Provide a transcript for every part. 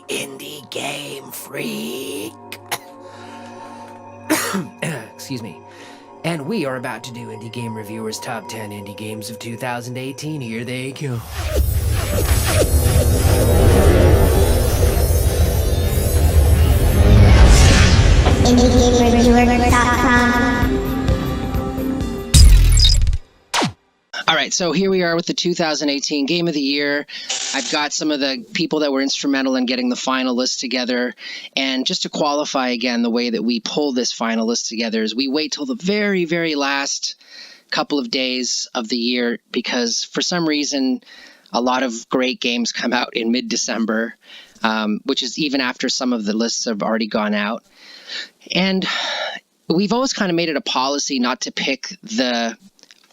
Indie Game Freak. Excuse me. And we are about to do Indie Game Reviewer's Top 10 Indie Games of 2018. Here they go. IndieGameReviewer.com. All right, so here we are with the 2018 Game of the Year. I've got some of the people that were instrumental in getting the final list together. And just to qualify again, the way that we pull this final list together is we wait till the very, very last couple of days of the year because for some reason, a lot of great games come out in mid-December, which is even after some of the lists have already gone out. And we've always kind of made it a policy not to pick the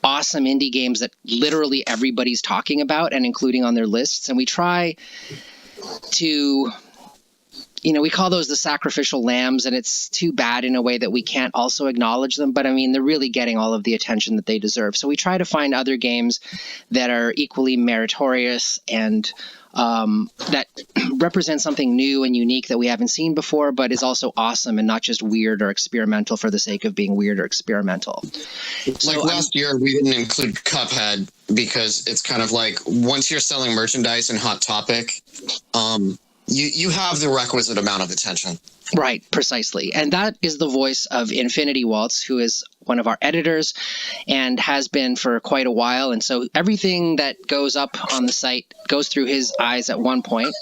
awesome indie games that literally everybody's talking about and including on their lists. And we try to, we call those the sacrificial lambs, and it's too bad in a way that we can't also acknowledge them. But I mean, they're really getting all of the attention that they deserve. So we try to find other games that are equally meritorious and that represent something new and unique that we haven't seen before, but is also awesome and not just weird or experimental for the sake of being weird or experimental. Like last year, we didn't include Cuphead because it's kind of like once you're selling merchandise and Hot Topic, you have the requisite amount of attention. Right, precisely. And that is the voice of Infinity Waltz, who is one of our editors and has been for quite a while. And so everything that goes up on the site goes through his eyes at one point.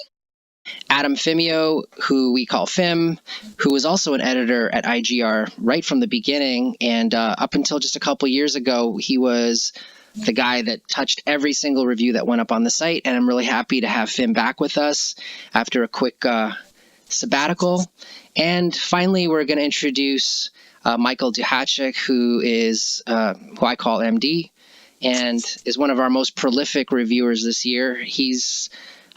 Adam Fimio, who we call Fim, who was also an editor at IGR right from the beginning. And up until just a couple years ago, he was the guy that touched every single review that went up on the site. And I'm really happy to have Fim back with us after a quick sabbatical. And finally, we're going to introduce Michael Duhachik, who is who I call MD, and is one of our most prolific reviewers this year. He's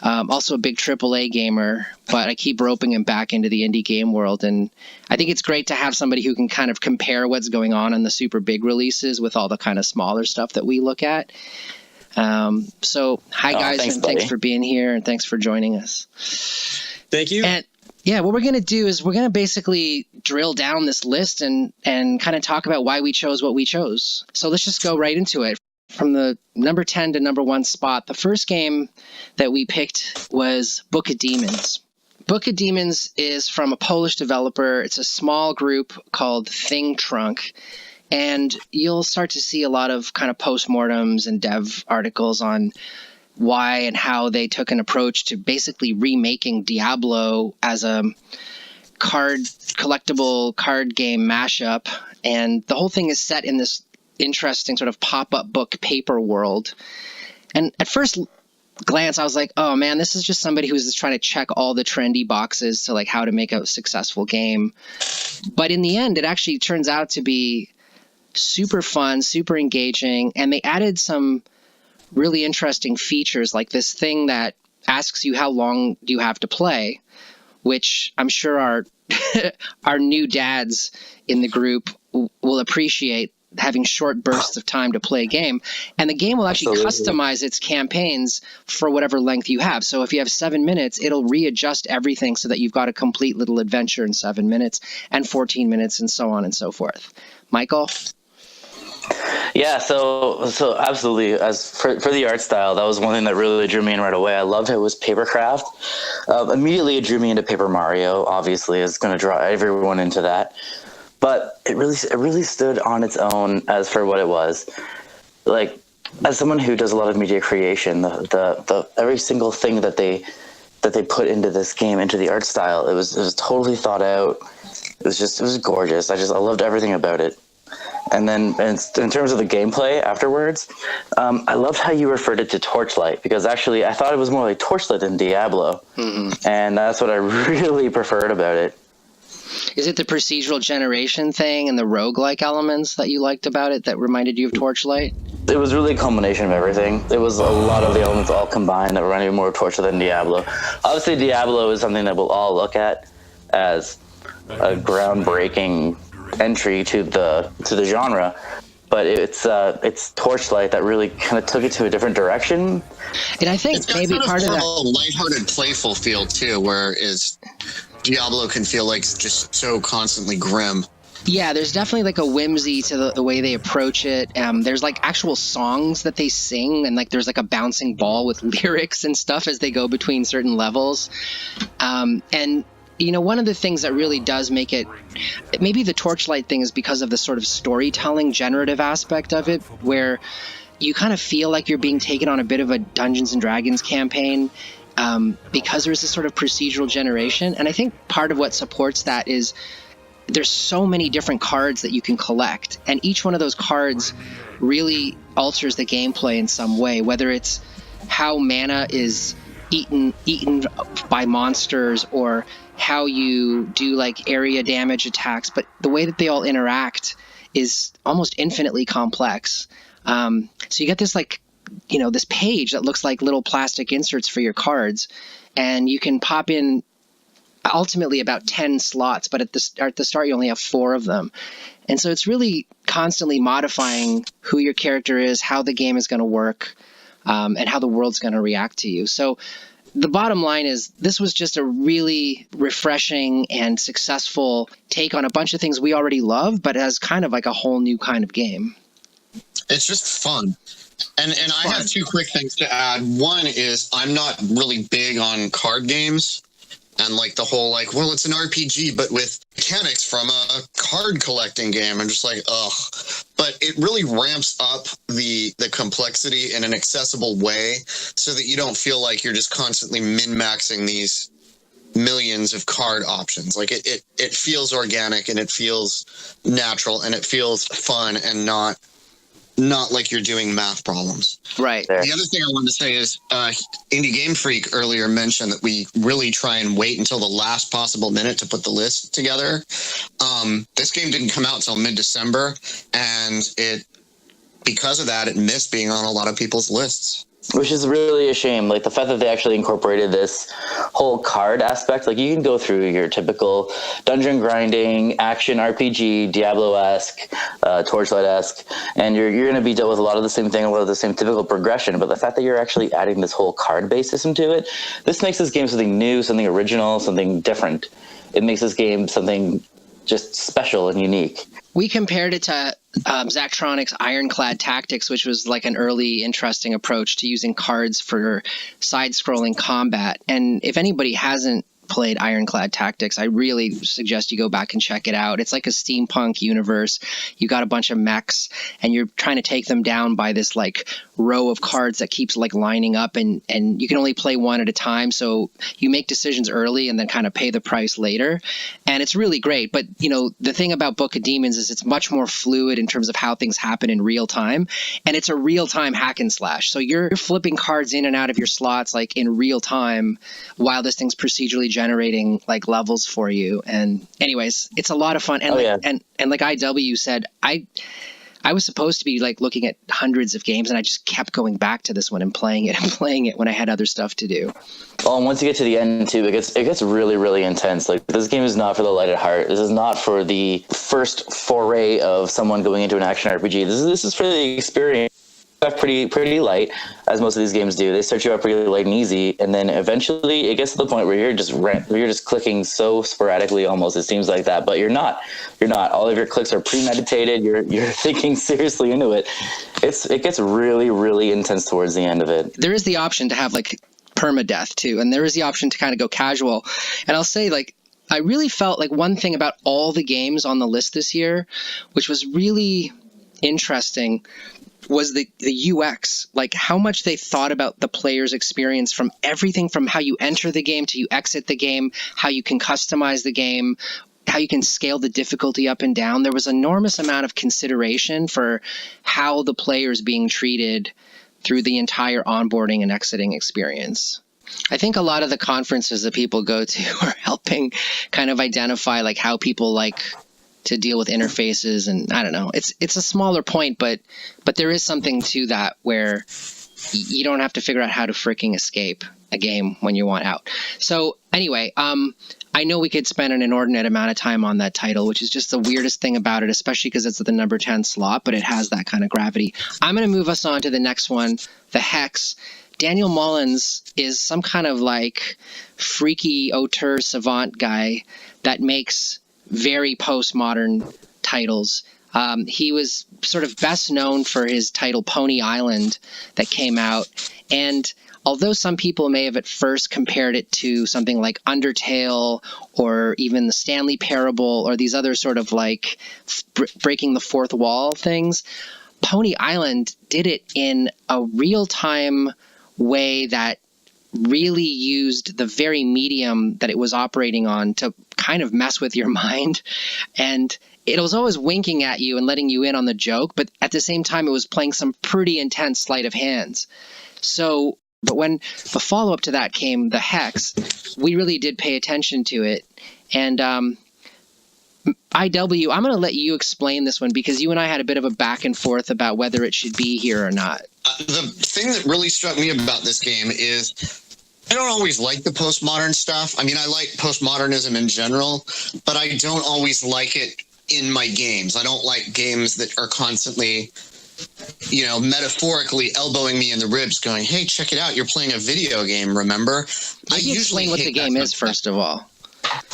also a big AAA gamer, but I keep roping him back into the indie game world. And I think it's great to have somebody who can kind of compare what's going on in the super big releases with all the kind of smaller stuff that we look at. So hi, guys, thanks for being here, and thanks for joining us. Thank you. And yeah, what we're going to do is we're going to basically drill down this list and kind of talk about why we chose what we chose. So let's just go right into it. From the number 10 to number 1 spot, the first game that we picked was Book of Demons. Book of Demons is from a Polish developer. It's a small group called Thing Trunk. And you'll start to see a lot of kind of postmortems and dev articles on why and how they took an approach to basically remaking Diablo as a collectible card game mashup. And the whole thing is set in this interesting sort of pop-up book paper world. And at first glance, I was like, oh man, this is just somebody who's just trying to check all the trendy boxes to like how to make a successful game. But in the end, it actually turns out to be super fun, super engaging. And they added some really interesting features like this thing that asks you how long do you have to play, which I'm sure our new dads in the group will appreciate, having short bursts of time to play a game. And the game will actually customize its campaigns for whatever length you have. So if you have 7 minutes, it'll readjust everything so that you've got a complete little adventure in 7 minutes and 14 minutes and so on and so forth. Michael? Yeah, so absolutely. As for the art style, that was one thing that really drew me in right away. I loved how it was papercraft. Immediately, it drew me into Paper Mario. Obviously, it's going to draw everyone into that. But it really stood on its own as for what it was. Like, as someone who does a lot of media creation, the every single thing that they put into this game, into the art style, it was totally thought out. It was gorgeous. I loved everything about it. And then in terms of the gameplay afterwards, I loved how you referred it to Torchlight, because actually I thought it was more like Torchlight than Diablo. Mm-hmm. And that's what I really preferred about it. Is it the procedural generation thing and the roguelike elements that you liked about it that reminded you of Torchlight? It was really a combination of everything. It was a lot of the elements all combined that reminded me more of Torchlight than Diablo. Obviously, Diablo is something that we'll all look at as a groundbreaking entry to the genre. but it's Torchlight that really kind of took it to a different direction. And I think It's got maybe kind part of more that. a lighthearted, playful feel too, whereas Diablo can feel like just so constantly grim. Yeah, there's definitely like a whimsy to the way they approach it. There's like actual songs that they sing, and like there's like a bouncing ball with lyrics and stuff as they go between certain levels. And you know, one of the things that really does make it, maybe the Torchlight thing is because of the sort of storytelling generative aspect of it, where you kind of feel like you're being taken on a bit of a Dungeons and Dragons campaign. Because there's this sort of procedural generation. And I think part of what supports that is there's so many different cards that you can collect, and each one of those cards really alters the gameplay in some way, whether it's how mana is eaten by monsters or how you do like area damage attacks, but the way that they all interact is almost infinitely complex. So you get this like, you know, this page that looks like little plastic inserts for your cards, and you can pop in ultimately about 10 slots, but at the start you only have 4 of them. And so it's really constantly modifying who your character is, how the game is going to work, and how the world's going to react to you. So the bottom line is this was just a really refreshing and successful take on a bunch of things we already love, but as kind of like a whole new kind of game. It's just fun. And I have 2 quick things to add. One is I'm not really big on card games. And like the whole like, well, it's an RPG, but with mechanics from a card collecting game. I'm just like, ugh. But it really ramps up the complexity in an accessible way so that you don't feel like you're just constantly min-maxing these millions of card options. Like it feels organic and it feels natural and it feels fun and not like you're doing math problems. Right. The other thing I wanted to say is Indie Game Freak earlier mentioned that we really try and wait until the last possible minute to put the list together. This game didn't come out until mid-December, and because of that, it missed being on a lot of people's lists. Which is really a shame. Like the fact that they actually incorporated this whole card aspect. Like you can go through your typical dungeon grinding, action RPG, Diablo-esque, Torchlight-esque, and you're going to be dealt with a lot of the same thing, a lot of the same typical progression. But the fact that you're actually adding this whole card-based system to it, this makes this game something new, something original, something different. It makes this game something just special and unique. We compared it to Zachtronics' Ironclad Tactics, which was like an early interesting approach to using cards for side-scrolling combat. And if anybody hasn't played Ironclad Tactics, I really suggest you go back and check it out. It's like a steampunk universe. You got a bunch of mechs, and you're trying to take them down by this like row of cards that keeps like lining up, and you can only play one at a time. So you make decisions early and then kind of pay the price later. And it's really great. But, you know, the thing about Book of Demons is it's much more fluid in terms of how things happen in real time. And it's a real-time hack and slash. So you're flipping cards in and out of your slots like in real time while this thing's procedurally generating like levels for you. And anyways, it's a lot of fun. And and like IW said, I was supposed to be like looking at hundreds of games, and I just kept going back to this one and playing it when I had other stuff to do. Well, and once you get to the end too, it gets really, really intense. Like this game is not for the light at heart. This is not for the first foray of someone going into an action RPG. This is for the experience. Pretty light, as most of these games do. They start you out pretty light and easy, and then eventually it gets to the point where you're just clicking so sporadically, almost it seems like that. But you're not. All of your clicks are premeditated. You're thinking seriously into it. It gets really, really intense towards the end of it. There is the option to have like permadeath too, and there is the option to kind of go casual. And I'll say like I really felt like one thing about all the games on the list this year, which was really interesting, was the UX, like how much they thought about the player's experience, from everything from how you enter the game to you exit the game, how you can customize the game, how you can scale the difficulty up and down. There was an enormous amount of consideration for how the player is being treated through the entire onboarding and exiting experience. I think a lot of the conferences that people go to are helping kind of identify like how people like to deal with interfaces, and I don't know. It's a smaller point, but there is something to that where you don't have to figure out how to freaking escape a game when you want out. So anyway, I know we could spend an inordinate amount of time on that title, which is just the weirdest thing about it, especially because it's at the number 10 slot, but it has that kind of gravity. I'm going to move us on to the next one, the Hex. Daniel Mullins is some kind of like freaky auteur savant guy that makes very postmodern titles. He was sort of best known for his title Pony Island that came out. And although some people may have at first compared it to something like Undertale or even the Stanley Parable or these other sort of like breaking the fourth wall things, Pony Island did it in a real-time way that really used the very medium that it was operating on to kind of mess with your mind. And it was always winking at you and letting you in on the joke, but at the same time, it was playing some pretty intense sleight of hands. So, but when the follow-up to that came, the Hex, we really did pay attention to it. And IW, I'm going to let you explain this one because you and I had a bit of a back and forth about whether it should be here or not. The thing that really struck me about this game is I don't always like the postmodern stuff. I mean, I like postmodernism in general, but I don't always like it in my games. I don't like games that are constantly, you know, metaphorically elbowing me in the ribs going, hey, check it out. You're playing a video game, remember? Maybe explain what the game is, first of all.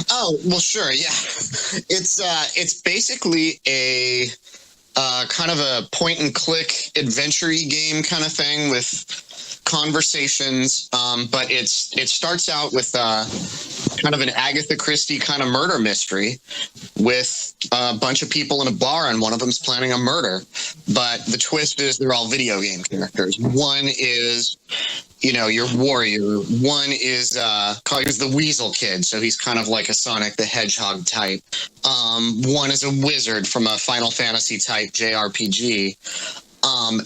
Oh, well, sure, yeah. It's basically a kind of a point-and-click adventure-y game kind of thing with conversations, but it starts out with kind of an Agatha Christie kind of murder mystery with a bunch of people in a bar, and one of them's planning a murder. But the twist is they're all video game characters. One is, you know, your warrior. One is he's the Weasel Kid, so he's kind of like a Sonic the Hedgehog type. One is a wizard from a Final Fantasy type JRPG.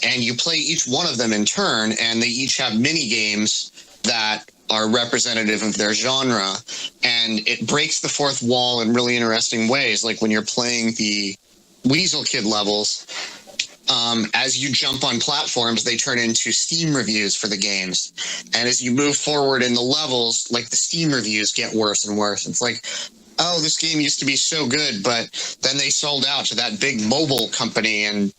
And you play each one of them in turn, and they each have mini games that are representative of their genre, and it breaks the fourth wall in really interesting ways. Like when you're playing the Weasel Kid levels, as you jump on platforms, they turn into Steam reviews for the games. And as you move forward in the levels, like the Steam reviews get worse and worse. It's like, oh, this game used to be so good, but then they sold out to that big mobile company and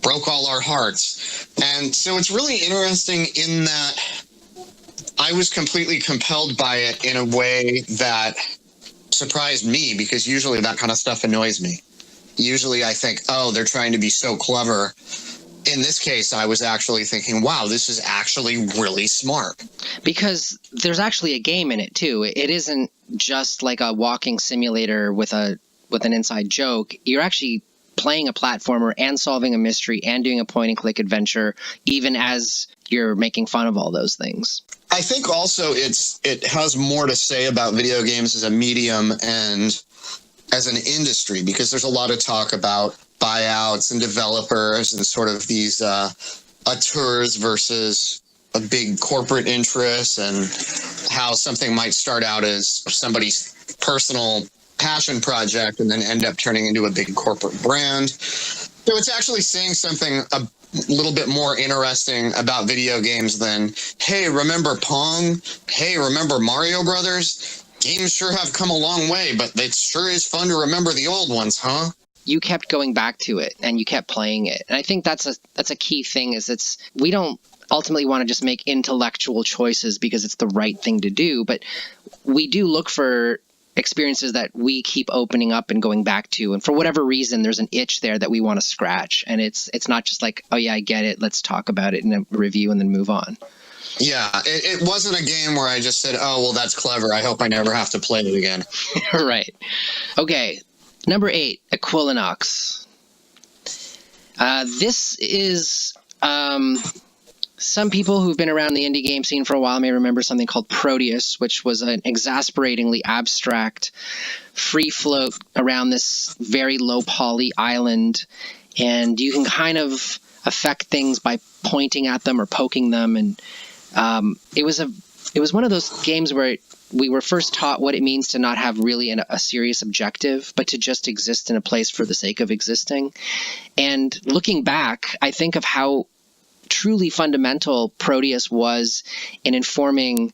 broke all our hearts. And so it's really interesting in that I was completely compelled by it in a way that surprised me, because usually that kind of stuff annoys me. Usually I think, oh, they're trying to be so clever. In this case, I was actually thinking, wow, this is actually really smart. Because there's actually a game in it, too. It isn't just like a walking simulator with an inside joke. You're actually playing a platformer and solving a mystery and doing a point-and-click adventure, even as you're making fun of all those things. I think also it has more to say about video games as a medium and as an industry, because there's a lot of talk about buyouts and developers and sort of these auteurs versus a big corporate interest, and how something might start out as somebody's personal passion project and then end up turning into a big corporate brand. So it's actually saying something a little bit more interesting about video games than, hey, remember Pong? Hey, remember Mario Brothers? Games sure have come a long way, but it sure is fun to remember the old ones, huh? You kept going back to it and you kept playing it. And I think that's a key thing, is we don't ultimately want to just make intellectual choices because it's the right thing to do, but we do look for experiences that we keep opening up and going back to, and for whatever reason there's an itch there that we want to scratch, and it's not just like, oh yeah, I get it, let's talk about it in a review and then move on. Yeah, it wasn't a game where I just said, oh well, that's clever, I hope I never have to play it again. Right. Okay, number 8, Equilinox. This is some people who've been around the indie game scene for a while may remember something called Proteus, which was an exasperatingly abstract free float around this very low poly island, and you can kind of affect things by pointing at them or poking them. And it was one of those games where we were first taught what it means to not have really a serious objective, but to just exist in a place for the sake of existing. And looking back, I think of how truly fundamental Proteus was in informing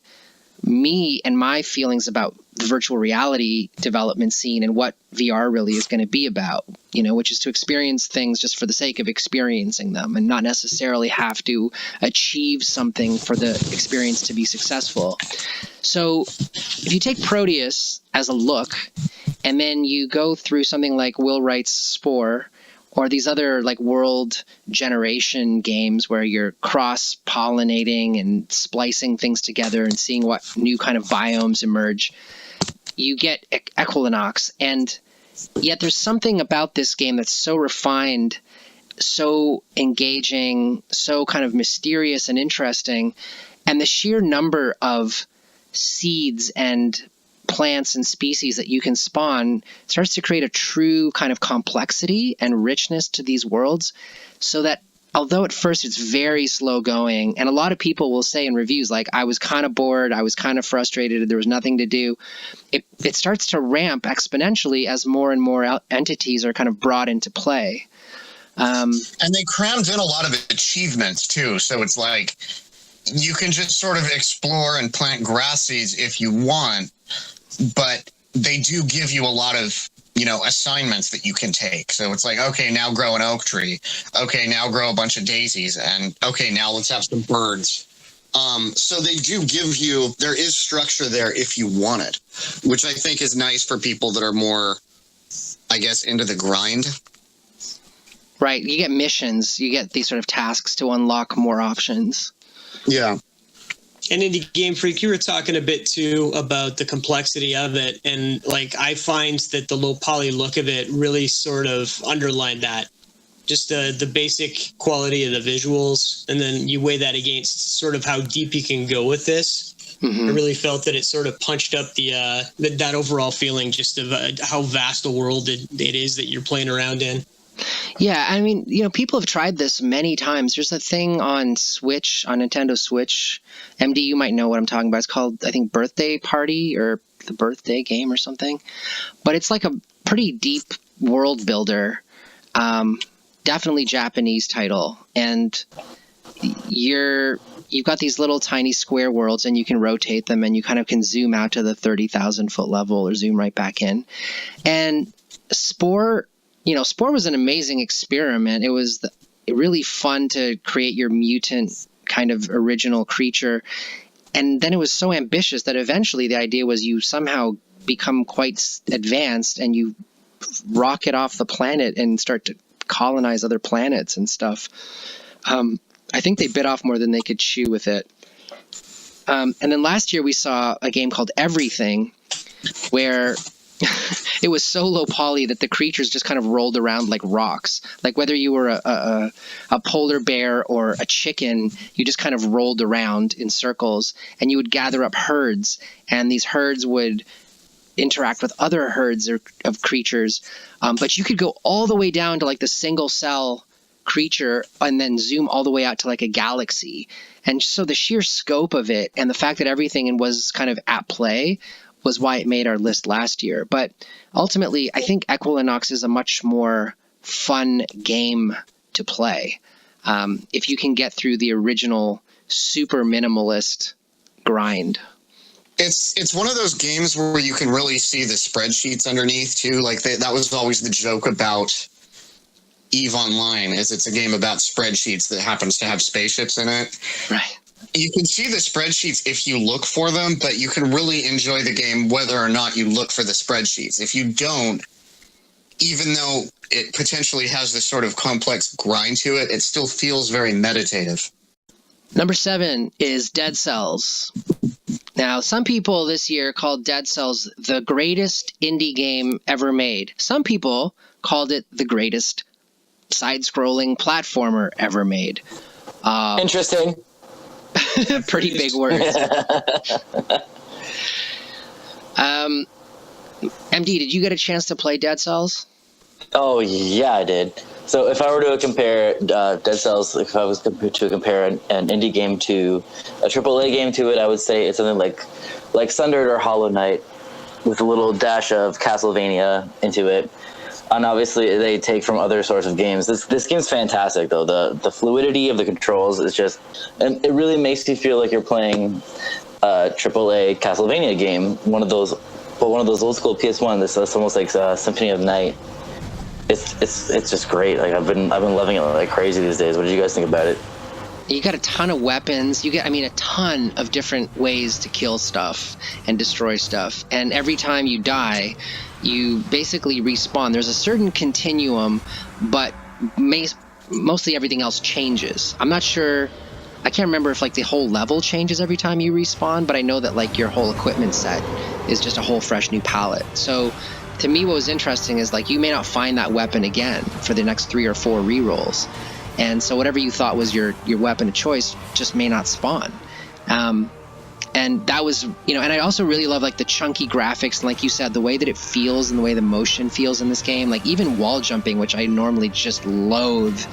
me and my feelings about the virtual reality development scene and what VR really is going to be about, which is to experience things just for the sake of experiencing them and not necessarily have to achieve something for the experience to be successful. So if you take Proteus as a look, and then you go through something like Will Wright's Spore, or these other like world generation games where you're cross-pollinating and splicing things together and seeing what new kind of biomes emerge, you get Equinox. And yet there's something about this game that's so refined, so engaging, so kind of mysterious and interesting. And the sheer number of seeds and plants and species that you can spawn starts to create a true kind of complexity and richness to these worlds, so that although at first it's very slow going, and a lot of people will say in reviews, like, I was kind of bored, I was kind of frustrated, there was nothing to do, it starts to ramp exponentially as more and more entities are kind of brought into play. And they crammed in a lot of achievements too, so it's like you can just sort of explore and plant grass seeds if you want, but they do give you a lot of, assignments that you can take. So it's like, okay, now grow an oak tree. Okay, now grow a bunch of daisies. And okay, now let's have some birds. So they do give you, there is structure there if you want it, which I think is nice for people that are more, I guess, into the grind. Right. You get missions. You get these sort of tasks to unlock more options. Yeah. And Indie Game Freak, you were talking a bit too about the complexity of it, and like I find that the low poly look of it really sort of underlined that. Just the basic quality of the visuals, and then you weigh that against sort of how deep you can go with this. Mm-hmm. I really felt that it sort of punched up that overall feeling just of how vast a world it is that you're playing around in. Yeah, I mean, people have tried this many times. There's a thing on Switch, on Nintendo Switch. MD, you might know what I'm talking about. It's called, I think, Birthday Party or the Birthday Game or something. But it's like a pretty deep world builder. Definitely Japanese title. And you've got these little tiny square worlds, and you can rotate them, and you kind of can zoom out to the 30,000 foot level or zoom right back in. And Spore was an amazing experiment. It was really fun to create your mutant kind of original creature. And then it was so ambitious that eventually the idea was you somehow become quite advanced and you rocket off the planet and start to colonize other planets and stuff. I think they bit off more than they could chew with it. And then last year we saw a game called Everything, where it was so low poly that the creatures just kind of rolled around like rocks. Like whether you were a polar bear or a chicken, you just kind of rolled around in circles, and you would gather up herds, and these herds would interact with other herds of creatures. But you could go all the way down to like the single cell creature and then zoom all the way out to like a galaxy. And so the sheer scope of it and the fact that everything was kind of at play was why it made our list last year. But ultimately, I think Equinox is a much more fun game to play if you can get through the original super minimalist grind. It's one of those games where you can really see the spreadsheets underneath too. Like that was always the joke about EVE Online, is it's a game about spreadsheets that happens to have spaceships in it. Right. You can see the spreadsheets if you look for them, but you can really enjoy the game whether or not you look for the spreadsheets. If you don't, even though it potentially has this sort of complex grind to it, it still feels very meditative. Number 7 is Dead Cells. Now, some people this year called Dead Cells the greatest indie game ever made. Some people called it the greatest side-scrolling platformer ever made. Interesting. Pretty big words. MD, did you get a chance to play Dead Cells? Oh, yeah, I did. So if I were to compare Dead Cells, if I was to compare an indie game to a AAA game to it, I would say it's something like Sundered or Hollow Knight with a little dash of Castlevania into it. And obviously they take from other sorts of games. This game's fantastic, though. The fluidity of the controls is just, and it really makes you feel like you're playing AAA Castlevania game, one of those old school PS1. This is almost like Symphony of Night. It's just great. Like I've been loving it like crazy these days. What did you guys think about it? You got a ton of weapons. You get, a ton of different ways to kill stuff and destroy stuff. And every time you die, you basically respawn. There's a certain continuum, but mostly everything else changes. I'm not sure. I can't remember if like the whole level changes every time you respawn, but I know that like your whole equipment set is just a whole fresh new palette. So to me, what was interesting is like you may not find that weapon again for the next 3 or 4 rerolls. And so whatever you thought was your weapon of choice just may not spawn. And that was, and I also really love like the chunky graphics. And like you said, the way that it feels and the way the motion feels in this game, like even wall jumping, which I normally just loathe,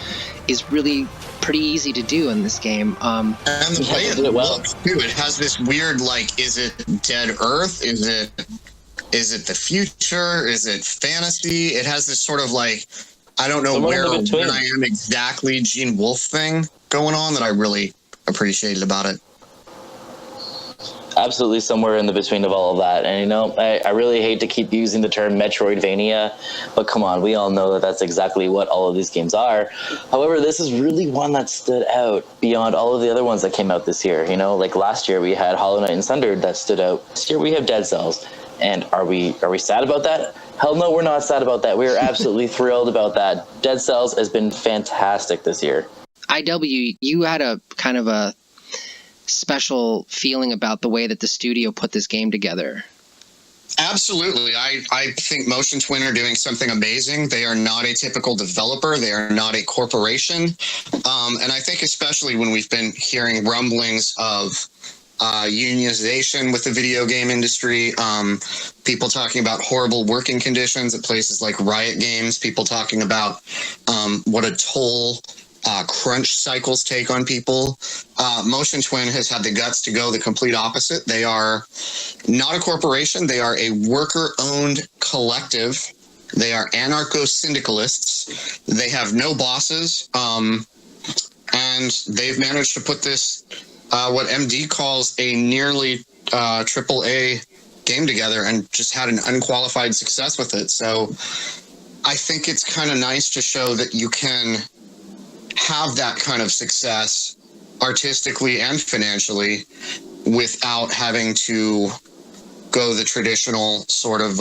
is really pretty easy to do in this game. And the way it looks too, it has this weird, like, is it Dead Earth? Is it the future? Is it fantasy? It has this sort of like, I don't know where I am exactly Gene Wolfe thing going on that I really appreciated about it. Absolutely somewhere in the between of all of that. And, I really hate to keep using the term Metroidvania, but come on, we all know that that's exactly what all of these games are. However, this is really one that stood out beyond all of the other ones that came out this year. Like last year we had Hollow Knight and Sundered that stood out. This year we have Dead Cells. And are we sad about that? Hell no, we're not sad about that. We are absolutely thrilled about that. Dead Cells has been fantastic this year. IW, you had a kind of a special feeling about the way that the studio put this game together. Absolutely. I think Motion Twin are doing something amazing. They are not a typical developer. They are not a corporation. And I think especially when we've been hearing rumblings of unionization with the video game industry, people talking about horrible working conditions at places like Riot Games, people talking about what a toll crunch cycles take on people. Motion Twin has had the guts to go the complete opposite. They are not a corporation. They are a worker-owned collective. They are anarcho-syndicalists. They have no bosses. And they've managed to put this what MD calls a nearly AAA game together and just had an unqualified success with it. So I think it's kind of nice to show that you can have that kind of success artistically and financially without having to go the traditional sort of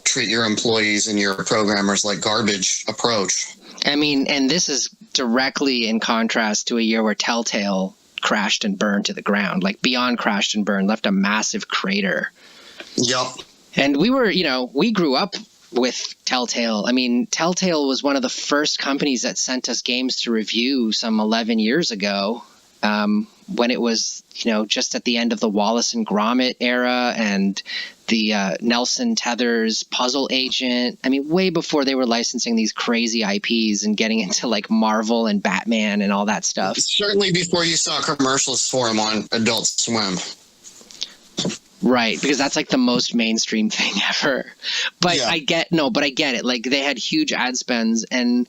treat your employees and your programmers like garbage approach. And this is directly in contrast to a year where Telltale crashed and burned to the ground, like beyond crashed and burned, left a massive crater. Yep. And we were, we grew up with Telltale. Telltale was one of the first companies that sent us games to review some 11 years ago, when it was, just at the end of the Wallace and Gromit era and the Nelson Tethers Puzzle Agent. Way before they were licensing these crazy IPs and getting into like Marvel and Batman and all that stuff. Certainly before you saw commercials for them on Adult Swim. Right, because that's like the most mainstream thing ever. But yeah. I get it. Like they had huge ad spends and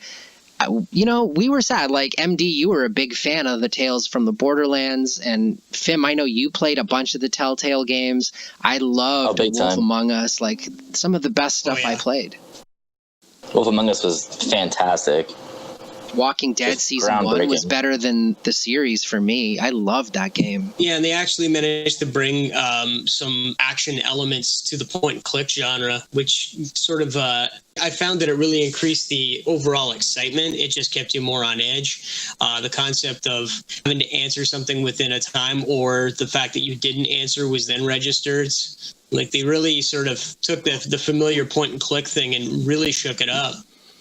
we were sad. Like MD, you were a big fan of the Tales from the Borderlands, and Fim, I know you played a bunch of the Telltale games. I loved Wolf Among Us, like some of the best stuff I played. Wolf Among Us was fantastic. Walking Dead Season 1 was better than the series for me. I loved that game. Yeah, and they actually managed to bring some action elements to the point-and-click genre, which sort of I found that it really increased the overall excitement. It just kept you more on edge. The concept of having to answer something within a time, or the fact that you didn't answer was then registered. Like they really sort of took the familiar point-and-click thing and really shook it up.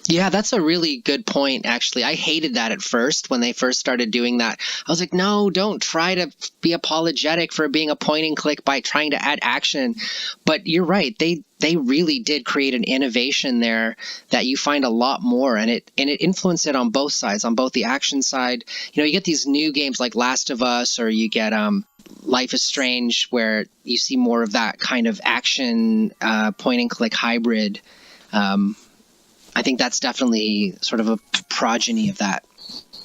Yeah, that's a really good point, actually. I hated that at first when they first started doing that. I was like, no, don't try to be apologetic for being a point and click by trying to add action. But you're right. They really did create an innovation there that you find a lot more, and it influenced it on both sides, on both the action side. You get these new games like Last of Us, or you get Life is Strange, where you see more of that kind of action point and click hybrid. I think that's definitely sort of a progeny of that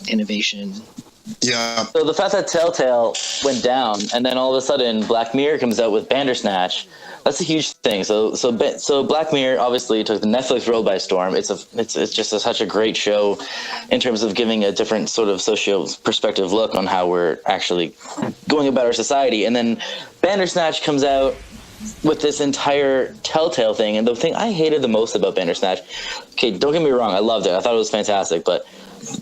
innovation. Yeah. So the fact that Telltale went down, and then all of a sudden Black Mirror comes out with Bandersnatch, that's a huge thing. So Black Mirror obviously took the Netflix world by storm. It's just such a great show in terms of giving a different sort of socio perspective look on how we're actually going about our society. And then Bandersnatch comes out with this entire Telltale thing. And the thing I hated the most about Bandersnatch, okay, don't get me wrong, I loved it. I thought it was fantastic, but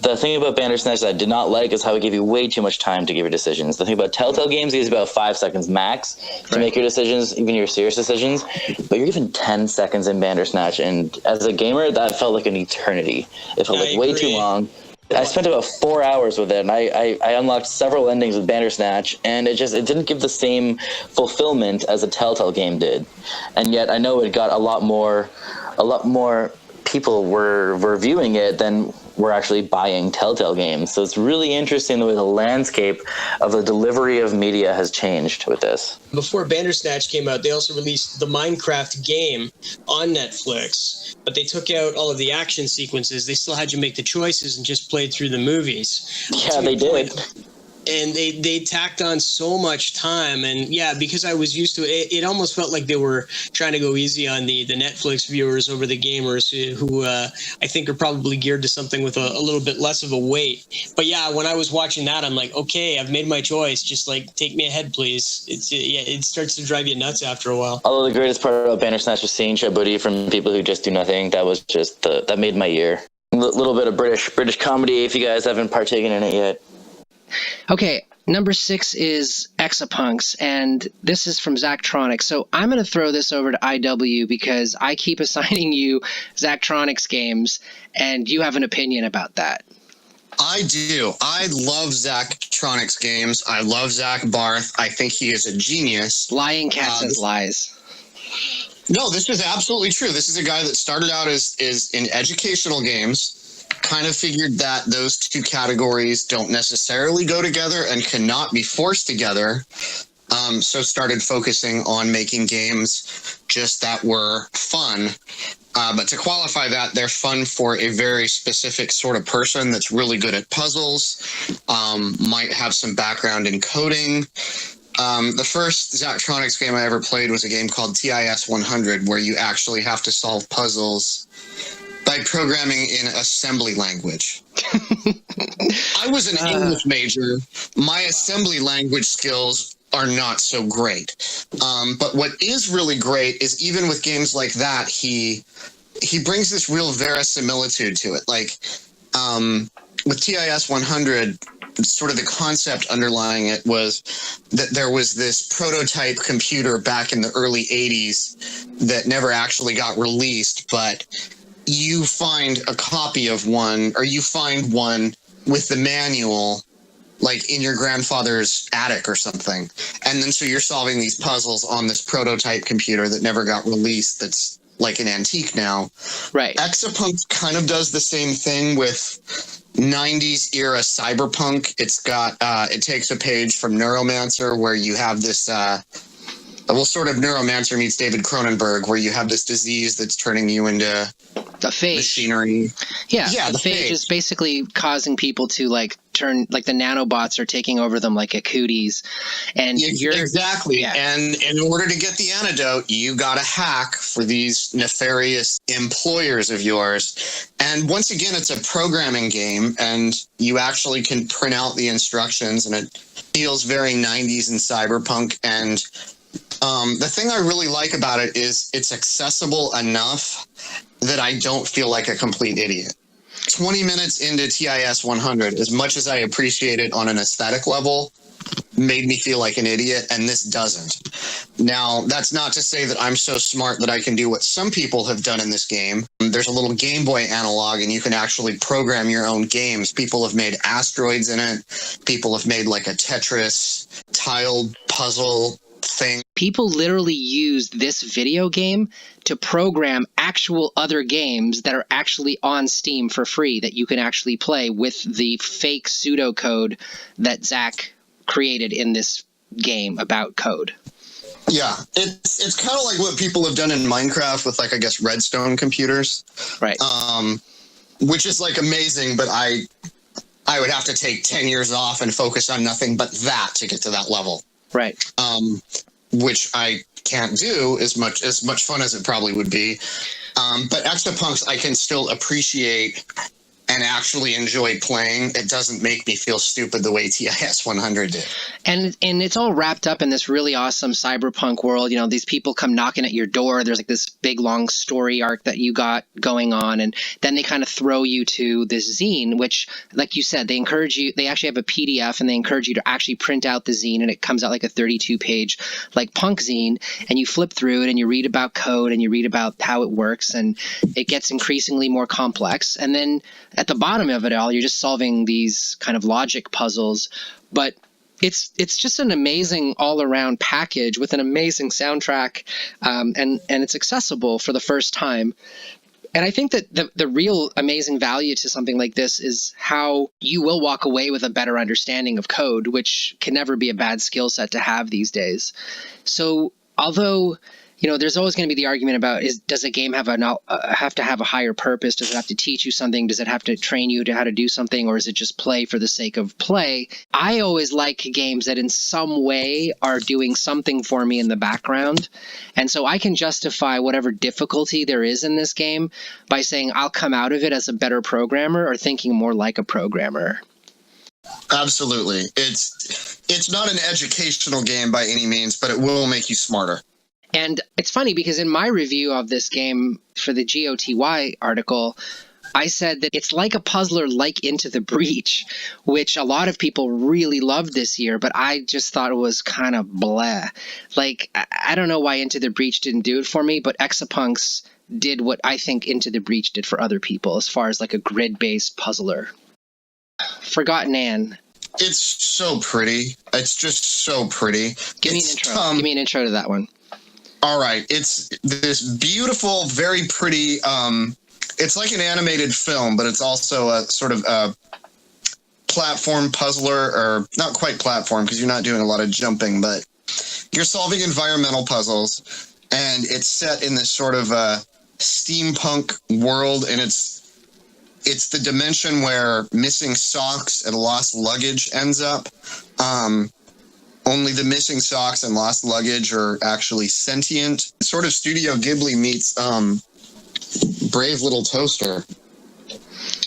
the thing about Bandersnatch that I did not like is how it gave you way too much time to give your decisions. The thing about Telltale games is about 5 seconds max to make your decisions, even your serious decisions. But you're given 10 seconds in Bandersnatch, and as a gamer, that felt like an eternity. It felt like way too long. I spent about 4 hours with it, and I unlocked several endings with Bandersnatch, and it didn't give the same fulfillment as a Telltale game did. And yet I know it got a lot more people were viewing it than were actually buying Telltale games. So it's really interesting the way the landscape of the delivery of media has changed with this. Before Bandersnatch came out, they also released the Minecraft game on Netflix, but they took out all of the action sequences. They still had you make the choices and just played through the movies. Yeah, they did. And they tacked on so much time. And yeah, because I was used to it, it almost felt like they were trying to go easy on the Netflix viewers over the gamers who I think are probably geared to something with a little bit less of a weight. But yeah, when I was watching that, I'm like, okay, I've made my choice. Just like take me ahead, please. It starts to drive you nuts after a while. Although the greatest part about Bandersnatch was seeing Djibouti from people who just do nothing. That was just that made my year. A little bit of British comedy if you guys haven't partaken in it yet. Okay, number 6 is Exapunks, and this is from Zachtronics. So I'm going to throw this over to IW because I keep assigning you Zachtronics games, and you have an opinion about that. I do. I love Zachtronics games. I love Zach Barth. I think he is a genius. Lying cat says lies. No, this is absolutely true. This is a guy that started out as in educational games, kind of figured that those two categories don't necessarily go together and cannot be forced together. So started focusing on making games just that were fun. But to qualify that, they're fun for a very specific sort of person that's really good at puzzles, might have some background in coding. The first Zachtronics game I ever played was a game called TIS 100, where you actually have to solve puzzles by programming in assembly language. I was an English major. My assembly language skills are not so great. But what is really great is even with games like that, he brings this real verisimilitude to it. Like with TIS 100, sort of the concept underlying it was that there was this prototype computer back in the early 80s that never actually got released, but you find a copy of one, or you find one with the manual, like in your grandfather's attic or something. And then so you're solving these puzzles on this prototype computer that never got released that's like an antique now. Right. Exapunk kind of does the same thing with 90s era cyberpunk. It's got, it takes a page from Neuromancer, where you have this, sort of Neuromancer meets David Cronenberg, where you have this disease that's turning you into the phage machinery. Yeah, the phage is basically causing people to like turn, like the nanobots are taking over them like a cooties. And exactly. Yeah. And in order to get the antidote, you got to hack for these nefarious employers of yours. And once again, it's a programming game, and you actually can print out the instructions, and it feels very 90s and cyberpunk. And the thing I really like about it is it's accessible enough that I don't feel like a complete idiot. 20 minutes into TIS 100, as much as I appreciate it on an aesthetic level, made me feel like an idiot, and this doesn't. Now, that's not to say that I'm so smart that I can do what some people have done in this game. There's a little Game Boy analog, and you can actually program your own games. People have made asteroids in it. People have made like a Tetris tiled puzzle thing. People literally used this video game to program actual other games that are actually on Steam for free that you can actually play with the fake pseudocode that Zach created in this game about code. Yeah, it's kind of like what people have done in Minecraft with, like, I guess, redstone computers. Right. Which is, like, amazing, but I would have to take 10 years off and focus on nothing but that to get to that level. Right. Which I can't do as much fun as it probably would be. But Exapunks I can still appreciate and actually enjoy playing. It doesn't make me feel stupid the way TIS 100 did. And it's all wrapped up in this really awesome cyberpunk world. You know, these people come knocking at your door. There's like this big long story arc that you got going on, and then they kind of throw you to this zine, which, like you said, they encourage you. They actually have a PDF, and they encourage you to actually print out the zine, and it comes out like a 32-page like punk zine, and you flip through it, and you read about code, and you read about how it works, and it gets increasingly more complex. And then at the bottom of it all, you're just solving these kind of logic puzzles, but it's just an amazing all-around package with an amazing soundtrack, and it's accessible for the first time. And I think that the real amazing value to something like this is how you will walk away with a better understanding of code, which can never be a bad skill set to have these days. So although, you know, there's always going to be the argument about does a game have to have a higher purpose? Does it have to teach you something? Does it have to train you to how to do something? Or is it just play for the sake of play? I always like games that in some way are doing something for me in the background. And so I can justify whatever difficulty there is in this game by saying I'll come out of it as a better programmer or thinking more like a programmer. Absolutely. It's not an educational game by any means, but it will make you smarter. And it's funny because in my review of this game for the GOTY article, I said that it's like a puzzler like Into the Breach, which a lot of people really loved this year, but I just thought it was kind of blah. Like, I don't know why Into the Breach didn't do it for me, but Exapunks did what I think Into the Breach did for other people as far as like a grid-based puzzler. Forgotten Anne. It's so pretty. It's just so pretty. Give me an intro. Give me an intro to that one. All right. It's this beautiful, very pretty, it's like an animated film, but it's also a sort of a platform puzzler, or not quite platform because you're not doing a lot of jumping, but you're solving environmental puzzles, and it's set in this sort of steampunk world, and it's the dimension where missing socks and lost luggage ends up. Only the missing socks and lost luggage are actually sentient. Sort of Studio Ghibli meets Brave Little Toaster.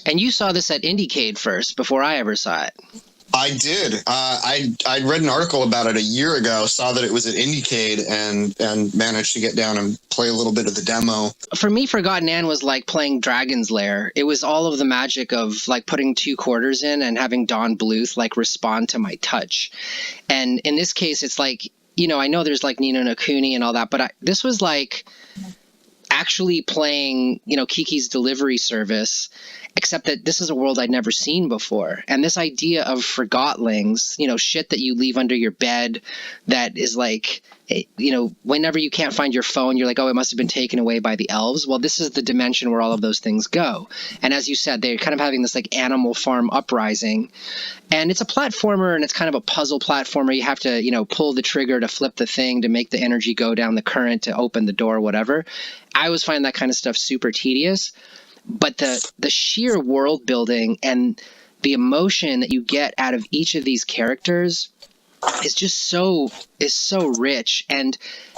And you saw this at IndieCade first, before I ever saw it. I did. I read an article about it a year ago, saw that it was at IndieCade, and managed to get down and play a little bit of the demo. For me, Forgotten Anne was like playing Dragon's Lair. It was all of the magic of like putting 2 quarters in and having Don Bluth like respond to my touch. And in this case, it's like, you know, I know there's like Ni no Kuni and all that, but this was like actually playing, you know, Kiki's Delivery Service, except that this is a world I'd never seen before. And this idea of forgotlings, you know, shit that you leave under your bed that is like, you know, whenever you can't find your phone, you're like, oh, it must have been taken away by the elves. Well, this is the dimension where all of those things go. And as you said, they're kind of having this like Animal Farm uprising. And it's a platformer, and it's kind of a puzzle platformer. You have to, you know, pull the trigger to flip the thing to make the energy go down the current to open the door, whatever. I always find that kind of stuff super tedious. But the sheer world building and the emotion that you get out of each of these characters is just so rich, and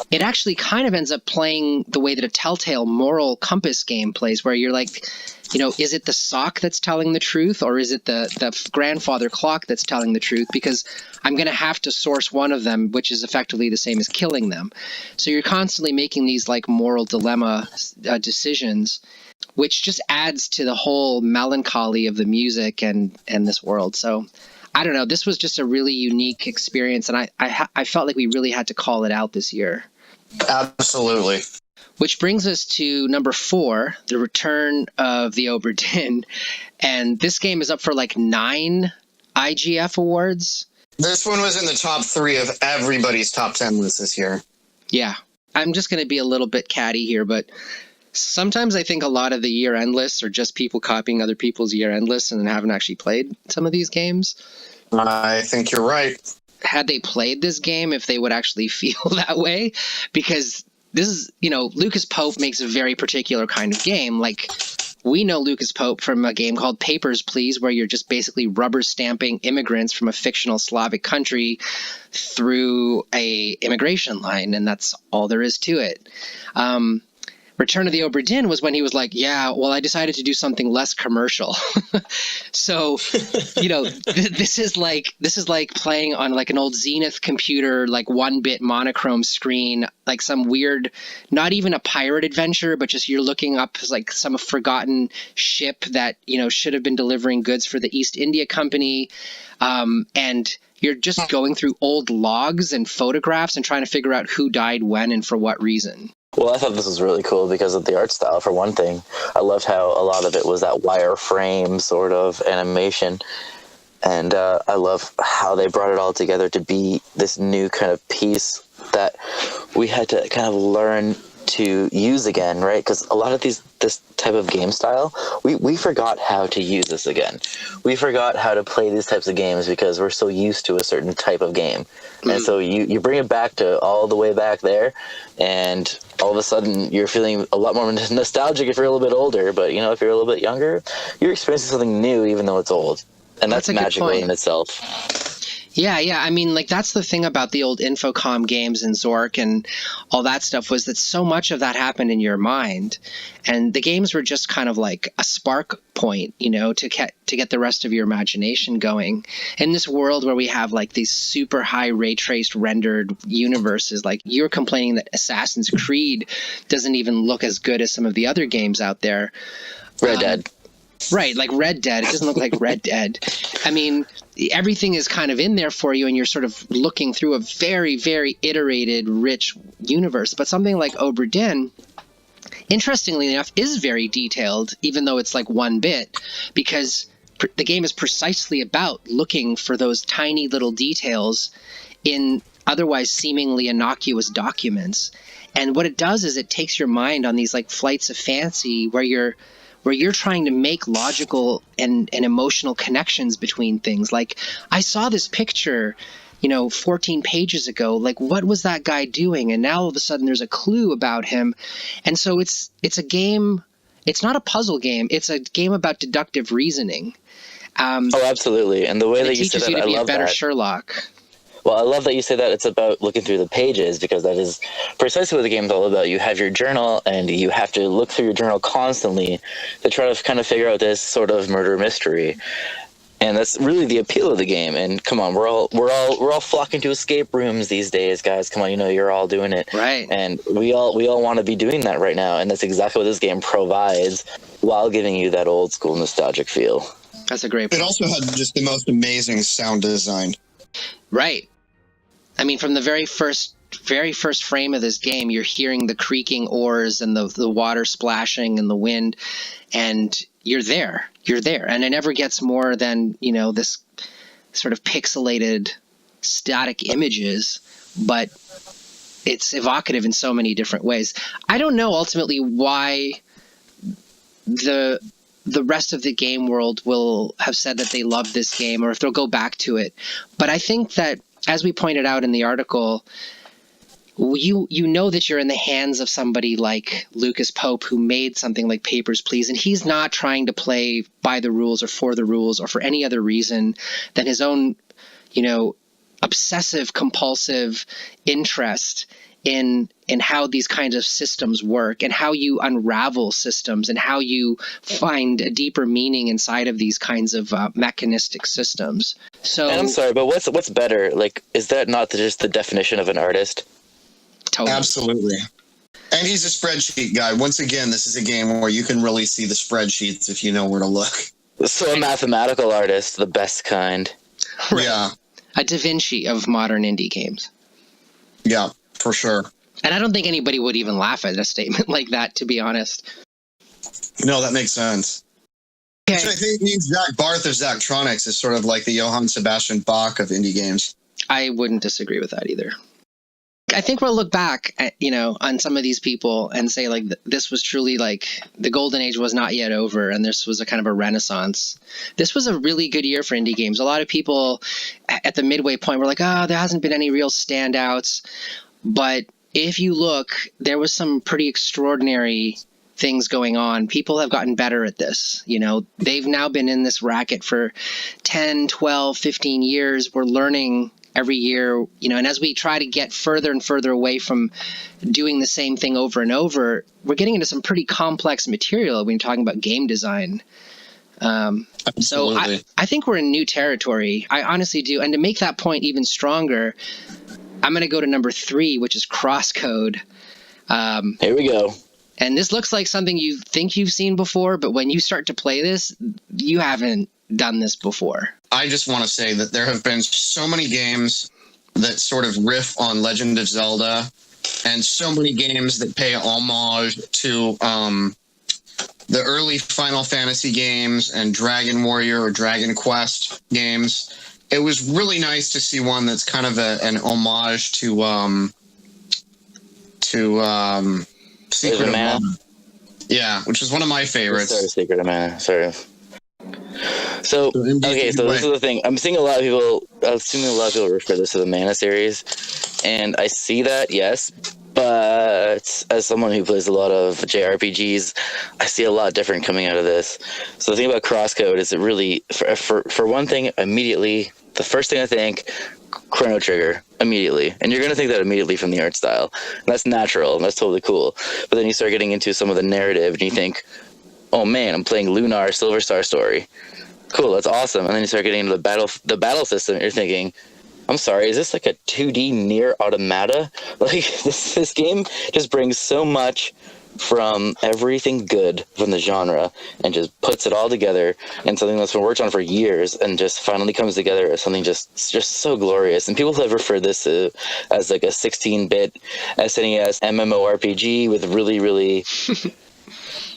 it actually kind of ends up playing the way that a Telltale moral compass game plays, where you're like, you know, is it the sock that's telling the truth, or is it the grandfather clock that's telling the truth? Because I'm going to have to source one of them, which is effectively the same as killing them. So you're constantly making these like moral dilemma decisions, which just adds to the whole melancholy of the music and this world. So I don't know. This was just a really unique experience, and I felt like we really had to call it out this year. Absolutely. Which brings us to number 4, The Return of the Obra Dinn. And this game is up for like 9 IGF awards. This one was in the top 3 of everybody's top 10 list this year. Yeah. I'm just going to be a little bit catty here, but sometimes I think a lot of the year-end lists are just people copying other people's year-end lists and haven't actually played some of these games. I think you're right. Had they played this game, if they would actually feel that way, because this is, you know, Lucas Pope makes a very particular kind of game. Like, we know Lucas Pope from a game called Papers, Please, where you're just basically rubber stamping immigrants from a fictional Slavic country through a immigration line, and that's all there is to it. Return of the Obra Dinn was when he was like, yeah, well, I decided to do something less commercial. So, this is like playing on like an old Zenith computer, like 1-bit monochrome screen, like some weird, not even a pirate adventure, but just you're looking up like some forgotten ship that, should have been delivering goods for the East India Company. And you're just going through old logs and photographs and trying to figure out who died when and for what reason. Well, I thought this was really cool because of the art style, for one thing. I loved how a lot of it was that wireframe sort of animation. And I love how they brought it all together to be this new kind of piece that we had to kind of learn to use again, right? Because a lot of this type of game style, we forgot how to use this again. We forgot how to play these types of games because we're so used to a certain type of game. And so you bring it back to all the way back there, and all of a sudden you're feeling a lot more nostalgic if you're a little bit older, but if you're a little bit younger, you're experiencing something new even though it's old. And that's magical in itself. Yeah. I mean, like, that's the thing about the old Infocom games and Zork and all that stuff, was that so much of that happened in your mind. And the games were just kind of like a spark point, to get the rest of your imagination going. In this world where we have like these super high ray traced rendered universes, like you're complaining that Assassin's Creed doesn't even look as good as some of the other games out there. Red Dead. Right, like Red Dead. It doesn't look like Red Dead. I mean, everything is kind of in there for you, and you're sort of looking through a very, very iterated, rich universe. But something like Obra Dinn, interestingly enough, is very detailed, even though it's like 1-bit, because the game is precisely about looking for those tiny little details in otherwise seemingly innocuous documents. And what it does is it takes your mind on these like flights of fancy where you're trying to make logical and emotional connections between things. Like, I saw this picture, 14 pages ago. Like, what was that guy doing? And now all of a sudden there's a clue about him. And so it's a game. It's not a puzzle game. It's a game about deductive reasoning. Oh, absolutely. And the way that you said that, I love that. It teaches you to be a better Sherlock. Well, I love that you say that it's about looking through the pages, because that is precisely what the game's all about. You have your journal, and you have to look through your journal constantly to try to kind of figure out this sort of murder mystery. And that's really the appeal of the game. And come on, we're all flocking to escape rooms these days, guys. Come on, you're all doing it, right? And we all want to be doing that right now. And that's exactly what this game provides, while giving you that old school nostalgic feel. That's a great point. It also had just the most amazing sound design. Right. I mean, from the very first frame of this game, you're hearing the creaking oars and the water splashing and the wind, and you're there. And it never gets more than, this sort of pixelated static images, but it's evocative in so many different ways. I don't know ultimately why the rest of the game world will have said that they love this game, or if they'll go back to it. But I think that, as we pointed out in the article, you know that you're in the hands of somebody like Lucas Pope, who made something like Papers, Please, and he's not trying to play by the rules or for the rules or for any other reason than his own, obsessive, compulsive interest in how these kinds of systems work, and how you unravel systems, and how you find a deeper meaning inside of these kinds of mechanistic systems. So, and I'm sorry, but what's better? Like, is that not just the definition of an artist? Totally. Absolutely. And he's a spreadsheet guy. Once again, this is a game where you can really see the spreadsheets if you know where to look. So a mathematical artist, the best kind. Right. Yeah. A Da Vinci of modern indie games. Yeah, for sure. And I don't think anybody would even laugh at a statement like that, to be honest. No, that makes sense. Okay. So I think Zach Barth of Zachtronics is sort of like the Johann Sebastian Bach of indie games. I wouldn't disagree with that either. I think we'll look back at, on some of these people and say, like, this was truly like the golden age was not yet over, and this was a kind of a renaissance. This was a really good year for indie games. A lot of people at the midway point were like, there hasn't been any real standouts. But if you look, there was some pretty extraordinary things going on. People have gotten better at this. You know, they've now been in this racket for 10, 12, 15 years. We're learning every year, you know, and as we try to get further and further away from doing the same thing over and over, we're getting into some pretty complex material when you're talking about game design. So I think we're in new territory. I honestly do. And to make that point even stronger, I'm going to go to number 3, which is crosscode. Here we go. And this looks like something you think you've seen before, but when you start to play this, you haven't done this before. I just want to say that there have been so many games that sort of riff on Legend of Zelda, and so many games that pay homage to the early Final Fantasy games and Dragon Warrior or Dragon Quest games. It was really nice to see one that's kind of an homage to Secret of Mana. Yeah, which is one of my favorites. Sorry, Secret of Mana. Sorry. So okay, so this is the thing. I'm seeing a lot of people refer this to the Mana series, and I see that, yes. But as someone who plays a lot of JRPGs, I see a lot different coming out of this. So the thing about crosscode is it really, for one thing, immediately, the first thing I think, Chrono Trigger, immediately. And you're going to think that immediately from the art style. And that's natural, and that's totally cool. But then you start getting into some of the narrative, and you think, oh man, I'm playing Lunar Silver Star Story. Cool, that's awesome. And then you start getting into the battle system, and you're thinking, I'm sorry, is this like a 2D Nier Automata? Like, this game just brings so much from everything good from the genre and just puts it all together in something that's been worked on for years and just finally comes together as something just so glorious. And people have referred this to as like a 16-bit SNES MMORPG with really, really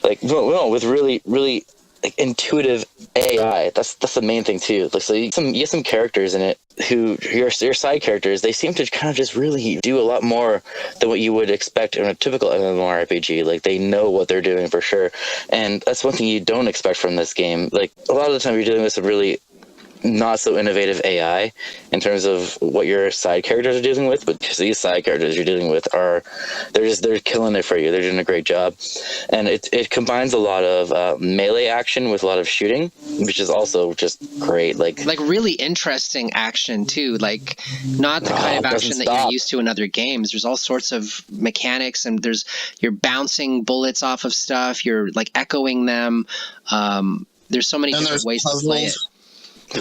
with really, really like intuitive AI. That's the main thing too. Like, so you get some characters in it who your side characters, they seem to kind of just really do a lot more than what you would expect in a typical MMORPG. Like, they know what they're doing for sure, and that's one thing you don't expect from this game. Like, a lot of the time you're dealing with some really not so innovative AI in terms of what your side characters are dealing with, but these side characters you're dealing with they're killing it for you. They're doing a great job, and it combines a lot of melee action with a lot of shooting, which is also just great. Like really interesting action too. Like, not the kind of action that you're used to in other games. There's all sorts of mechanics, and you're bouncing bullets off of stuff. You're like echoing them. There's so many different ways to play it.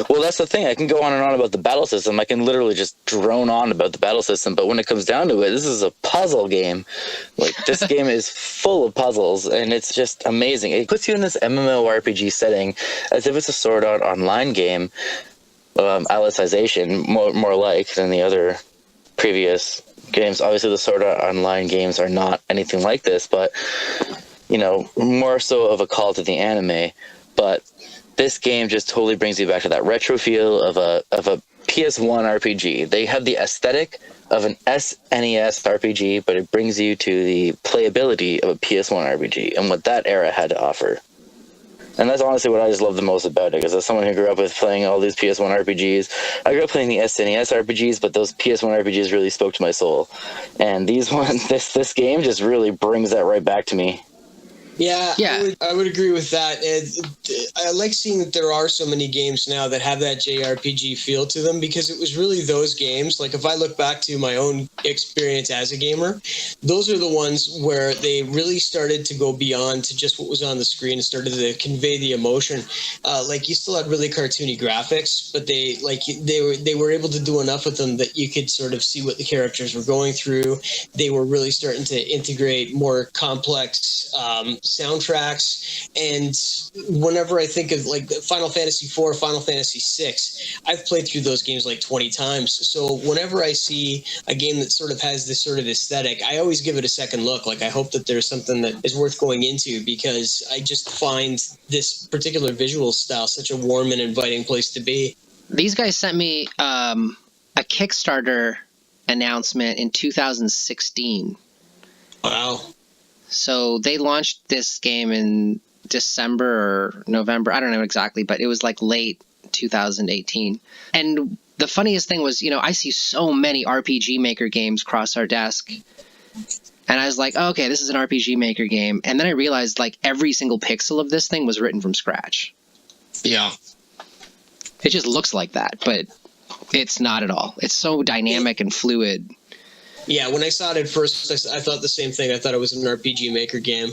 Well, that's the thing. I can go on and on about the battle system. I can literally just drone on about the battle system. But when it comes down to it, this is a puzzle game. Like, this game is full of puzzles, and it's just amazing. It puts you in this MMORPG setting as if it's a Sword Art Online game, Alicization, more like than the other previous games. Obviously, the Sword Art Online games are not anything like this, but, more so of a call to the anime. But this game just totally brings you back to that retro feel of a PS1 RPG. They have the aesthetic of an SNES RPG, but it brings you to the playability of a PS1 RPG and what that era had to offer. And that's honestly what I just love the most about it, because as someone who grew up with playing all these PS1 RPGs, I grew up playing the SNES RPGs, but those PS1 RPGs really spoke to my soul. And this game just really brings that right back to me. Yeah. I would agree with that. I like seeing that there are so many games now that have that JRPG feel to them, because it was really those games. Like, if I look back to my own experience as a gamer, those are the ones where they really started to go beyond to just what was on the screen and started to convey the emotion. Like, you still had really cartoony graphics, but they were able to do enough with them that you could sort of see what the characters were going through. They were really starting to integrate more complex soundtracks, and whenever I think of like Final Fantasy IV, Final Fantasy VI, I've played through those games like 20 times. So whenever I see a game that sort of has this sort of aesthetic, I always give it a second look. Like, I hope that there's something that is worth going into, because I just find this particular visual style such a warm and inviting place to be. These guys sent me a Kickstarter announcement in 2016. Wow. So they launched this game in December or November. I don't know exactly, but it was like late 2018. And the funniest thing was, I see so many RPG Maker games cross our desk. And I was like, oh, okay, this is an RPG Maker game. And then I realized like every single pixel of this thing was written from scratch. Yeah. It just looks like that, but it's not at all. It's so dynamic and fluid. Yeah, when I saw it at first, I thought the same thing. I thought it was an RPG Maker game.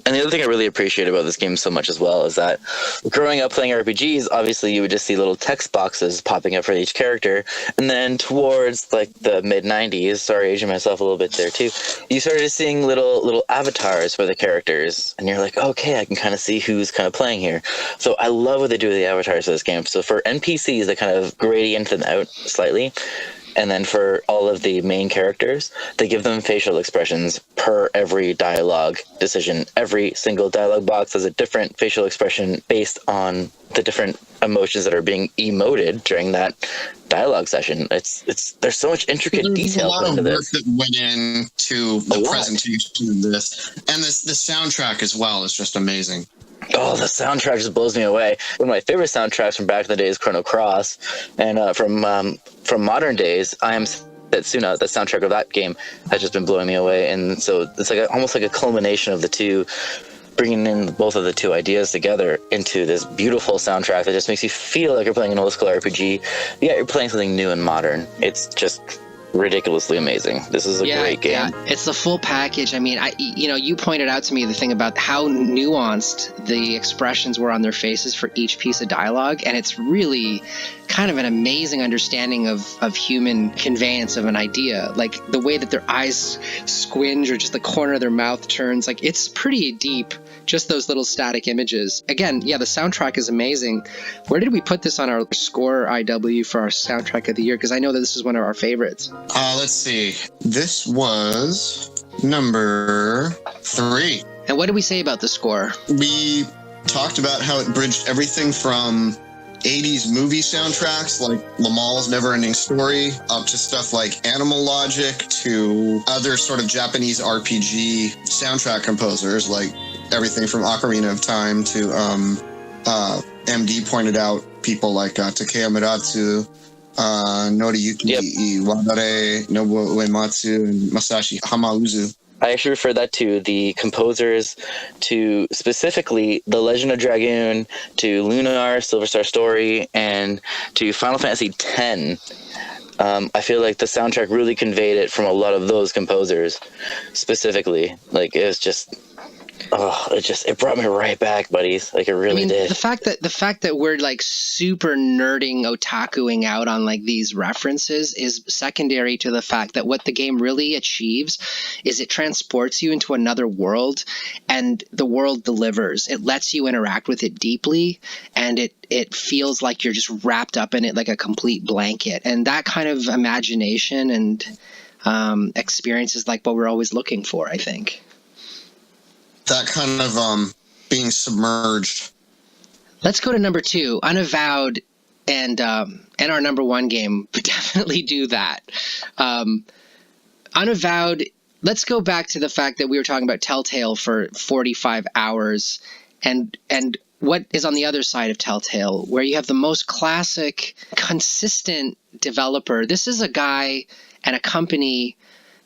And the other thing I really appreciate about this game so much as well is that growing up playing RPGs, obviously you would just see little text boxes popping up for each character. And then towards like the mid-90s, sorry, aging myself a little bit there too, you started seeing little avatars for the characters. And you're like, okay, I can kind of see who's kind of playing here. So I love what they do with the avatars of this game. So for NPCs, they kind of gradient them out slightly. And then for all of the main characters, they give them facial expressions per every dialogue decision. Every single dialogue box has a different facial expression based on the different emotions that are being emoted during that dialogue session. There's so much intricate detail into this. There's a lot of work that went into the presentation of this, and the soundtrack as well is just amazing. Oh, the soundtrack just blows me away. One of my favorite soundtracks from back in the day is Chrono Cross, and from modern days, I Am Setsuna. The soundtrack of that game has just been blowing me away, and so it's like almost like a culmination of the two, bringing in both of the two ideas together into this beautiful soundtrack that just makes you feel like you're playing an old school RPG, yet you're playing something new and modern. It's just ridiculously amazing. This is a great game. Yeah, it's the full package. I mean, you pointed out to me the thing about how nuanced the expressions were on their faces for each piece of dialogue, and it's really kind of an amazing understanding of human conveyance of an idea. Like the way that their eyes squinge or just the corner of their mouth turns, like it's pretty deep. Just those little static images. Again, yeah, the soundtrack is amazing. Where did we put this on our score IW for our soundtrack of the year? Because I know that this is one of our favorites. Let's see. This was number 3. And what did we say about the score? We talked about how it bridged everything from 80s movie soundtracks like Lamal's Never-Ending Story up to stuff like Animal Logic to other sort of Japanese RPG soundtrack composers like everything from Ocarina of Time to MD pointed out people like Takeo Miratsu, Noriyuki Iwadare, Nobuo Uematsu, and Masashi Hamauzu. I actually refer that to the composers, to specifically The Legend of Dragoon, to Lunar, Silver Star Story, and to Final Fantasy X. I feel like the soundtrack really conveyed it from a lot of those composers specifically. Like it was just... it brought me right back, buddies. Like it really did. The fact that we're like super nerding otakuing out on like these references is secondary to the fact that what the game really achieves is it transports you into another world, and the world delivers. It lets you interact with it deeply, and it feels like you're just wrapped up in it like a complete blanket. And that kind of imagination and experience is like what we're always looking for, I think. That kind of being submerged. Let's go to number 2, Unavowed, and our number 1 game would definitely do that. Unavowed, let's go back to the fact that we were talking about Telltale for 45 hours, and what is on the other side of Telltale, where you have the most classic, consistent developer. This is a guy and a company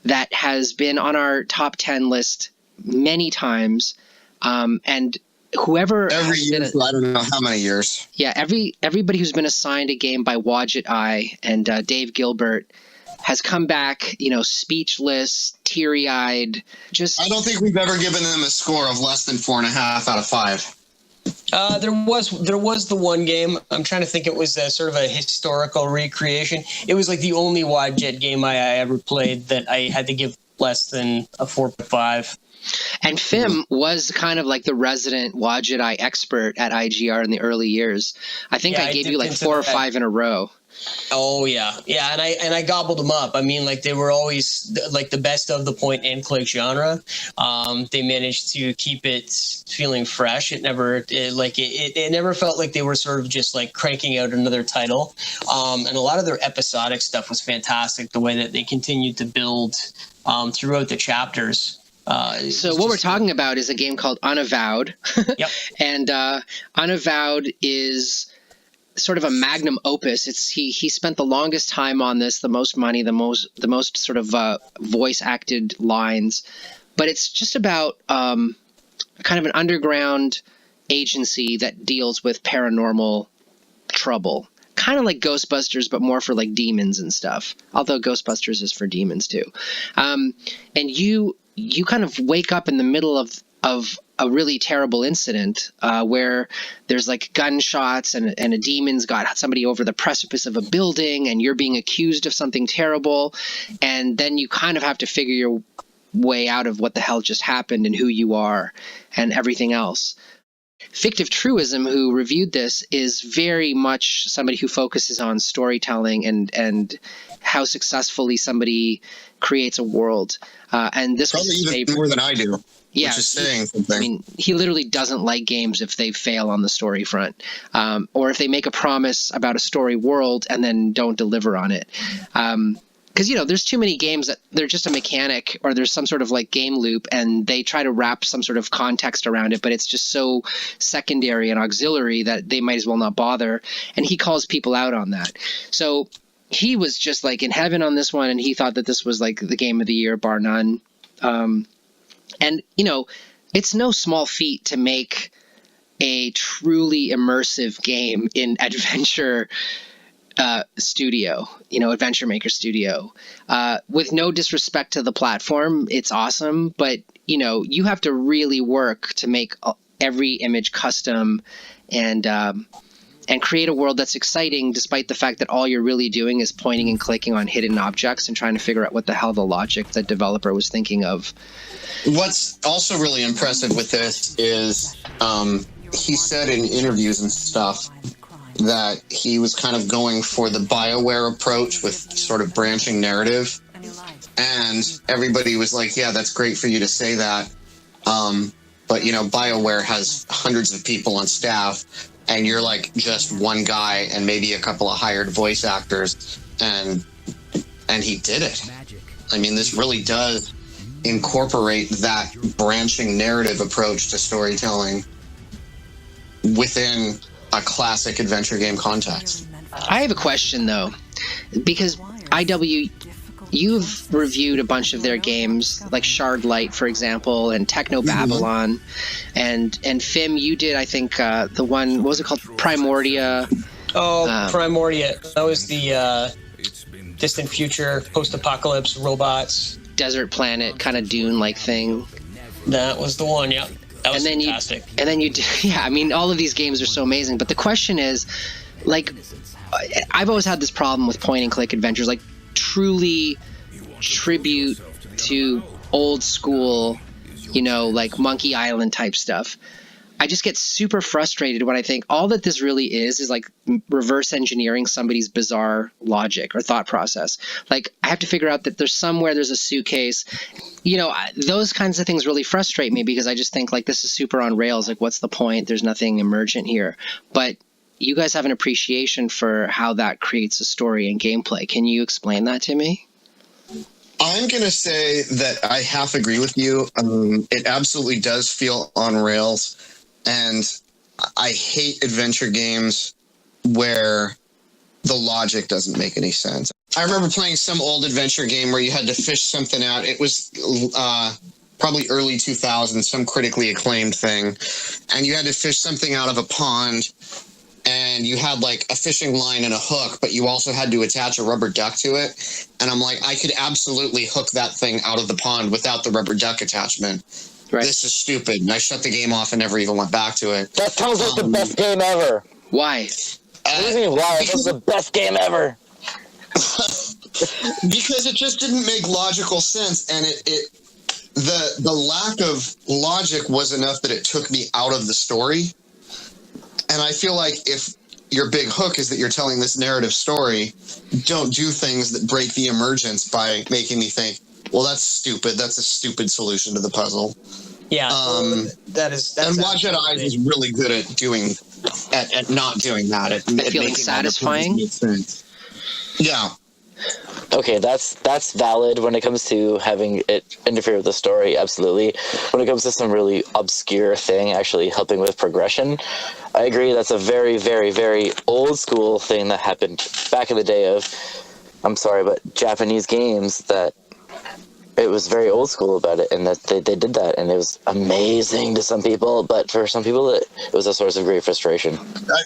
that has been on our top 10 list many times, and whoever every year for I don't know how many years. Yeah, everybody who's been assigned a game by Wadget Eye and Dave Gilbert has come back, speechless, teary-eyed. I don't think we've ever given them a score of less than 4.5 out of 5. There was the one game. I'm trying to think. It was sort of a historical recreation. It was like the only Wadjet game I ever played that I had to give less than a 4.5. And Fim was kind of like the resident Wadjet Eye expert at IGR in the early years. I think I gave you like 4 or 5 in a row. Oh yeah, and I gobbled them up. I mean, like they were always like the best of the point and click genre. They managed to keep it feeling fresh. It never felt like they were sort of just like cranking out another title. And a lot of their episodic stuff was fantastic. The way that they continued to build throughout the chapters. So what we're talking about is a game called Unavowed. Yep. And Unavowed is sort of a magnum opus. He spent the longest time on this, the most money, the most sort of voice acted lines, but it's just about kind of an underground agency that deals with paranormal trouble, kind of like Ghostbusters, but more for like demons and stuff. Although Ghostbusters is for demons too, and you kind of wake up in the middle of a really terrible incident where there's like gunshots and a demon's got somebody over the precipice of a building and you're being accused of something terrible. And then you kind of have to figure your way out of what the hell just happened and who you are and everything else. Fictive Truism, who reviewed this, is very much somebody who focuses on storytelling and how successfully somebody creates a world. And this probably was even more than I do. Yeah, which is saying something. I mean, he literally doesn't like games if they fail on the story front, or if they make a promise about a story world and then don't deliver on it. Because, there's too many games that they're just a mechanic or there's some sort of like game loop and they try to wrap some sort of context around it, but it's just so secondary and auxiliary that they might as well not bother. And he calls people out on that. So he was just like in heaven on this one, and he thought that this was like the game of the year, bar none. And, it's no small feat to make a truly immersive game in Adventure Studio, Adventure Maker Studio. With no disrespect to the platform, it's awesome, but, you have to really work to make every image custom and create a world that's exciting, despite the fact that all you're really doing is pointing and clicking on hidden objects and trying to figure out what the hell the logic the developer was thinking of. What's also really impressive with this is he said in interviews and stuff that he was kind of going for the BioWare approach with sort of branching narrative. And everybody was like, yeah, that's great for you to say that. But, BioWare has hundreds of people on staff, and you're like just one guy and maybe a couple of hired voice actors, and he did it. I mean, this really does incorporate that branching narrative approach to storytelling within a classic adventure game context. I have a question, though, because IW, you've reviewed a bunch of their games, like Shard Light, for example, and Techno Babylon, and Fim, you did, I think, the one, what was it called, Primordia? Primordia. That was the distant future, post-apocalypse, robots. Desert planet, kind of Dune-like thing. That was the one, yeah. That was fantastic. I mean, all of these games are so amazing, but the question is, like, I've always had this problem with point-and-click adventures, like, truly tribute to old school, like Monkey Island type stuff. I just get super frustrated when I think all that this really is like reverse engineering somebody's bizarre logic or thought process. Like, I have to figure out that there's a suitcase. Those kinds of things really frustrate me because I just think like this is super on rails. Like, what's the point? There's nothing emergent here. But you guys have an appreciation for how that creates a story and gameplay. Can you explain that to me? I'm going to say that I half agree with you. It absolutely does feel on rails. And I hate adventure games where the logic doesn't make any sense. I remember playing some old adventure game where you had to fish something out. It was probably early 2000s, some critically acclaimed thing. And you had to fish something out of a pond. And you had like a fishing line and a hook, but you also had to attach a rubber duck to it. And I'm like, I could absolutely hook that thing out of the pond without the rubber duck attachment. Right. This is stupid. And I shut the game off and never even went back to it. That sounds like the best game ever. Why? What do you mean, why? It was the best game ever. Because it just didn't make logical sense. And the lack of logic was enough that it took me out of the story. And I feel like if your big hook is that you're telling this narrative story, don't do things that break the emergence by making me think, well, that's stupid. That's a stupid solution to the puzzle. Yeah, that's and Watch At Eyes is really good at not doing that. At feeling satisfying. Yeah. Okay, that's valid when it comes to having it interfere with the story, absolutely. When it comes to some really obscure thing actually helping with progression, I agree that's a very, very, very old school thing that happened back in the day of, I'm sorry, but Japanese games, that it was very old school about it, and that they did that, and it was amazing to some people, but for some people it was a source of great frustration.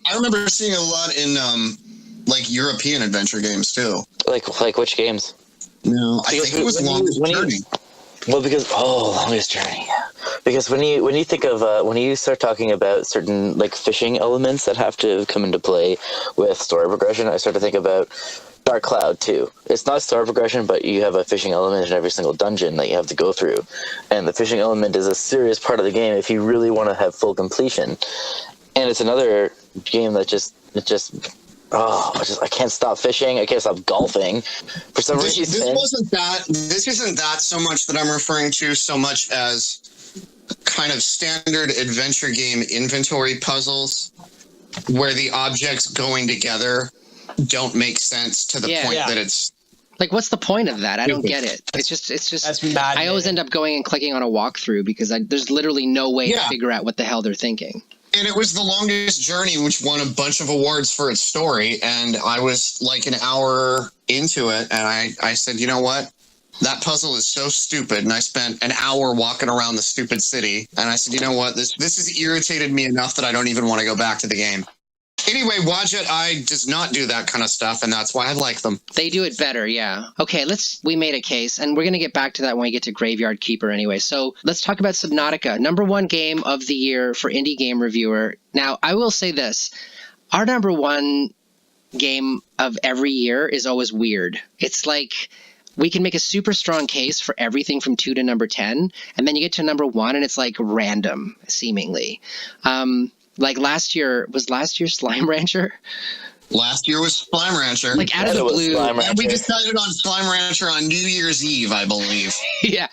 I remember seeing a lot in like European adventure games too. Like which games? No, I think it was Longest Journey. Well, because Longest Journey. Because when you think of when you start talking about certain like fishing elements that have to come into play with story progression, I start to think about Dark Cloud too. It's not story progression, but you have a fishing element in every single dungeon that you have to go through, and the fishing element is a serious part of the game if you really want to have full completion. And it's another game that I can't stop fishing. I can't stop golfing for some reason. This isn't that so much that I'm referring to so much as kind of standard adventure game inventory puzzles where the objects going together don't make sense to the point that it's like, what's the point of that? I don't get it. It's just I always end up going and clicking on a walkthrough because there's literally no way to figure out what the hell they're thinking. And it was The Longest Journey, which won a bunch of awards for its story. And I was like an hour into it, and I said, you know what? That puzzle is so stupid. And I spent an hour walking around the stupid city. And I said, you know what? This has irritated me enough that I don't even want to go back to the game. Anyway, Wadjet Eye does not do that kind of stuff, and that's why I like them. They do it better, yeah. Okay, we made a case, and we're going to get back to that when we get to Graveyard Keeper anyway. So let's talk about Subnautica, #1 game of the year for Indie Game Reviewer. Now, I will say this. Our #1 game of every year is always weird. It's like we can make a super strong case for everything from 2 to 10, and then you get to #1, and it's like random, seemingly. Like last year Slime Rancher? Last year was Slime Rancher. Like out of the blue. And we decided on Slime Rancher on New Year's Eve, I believe. Yeah.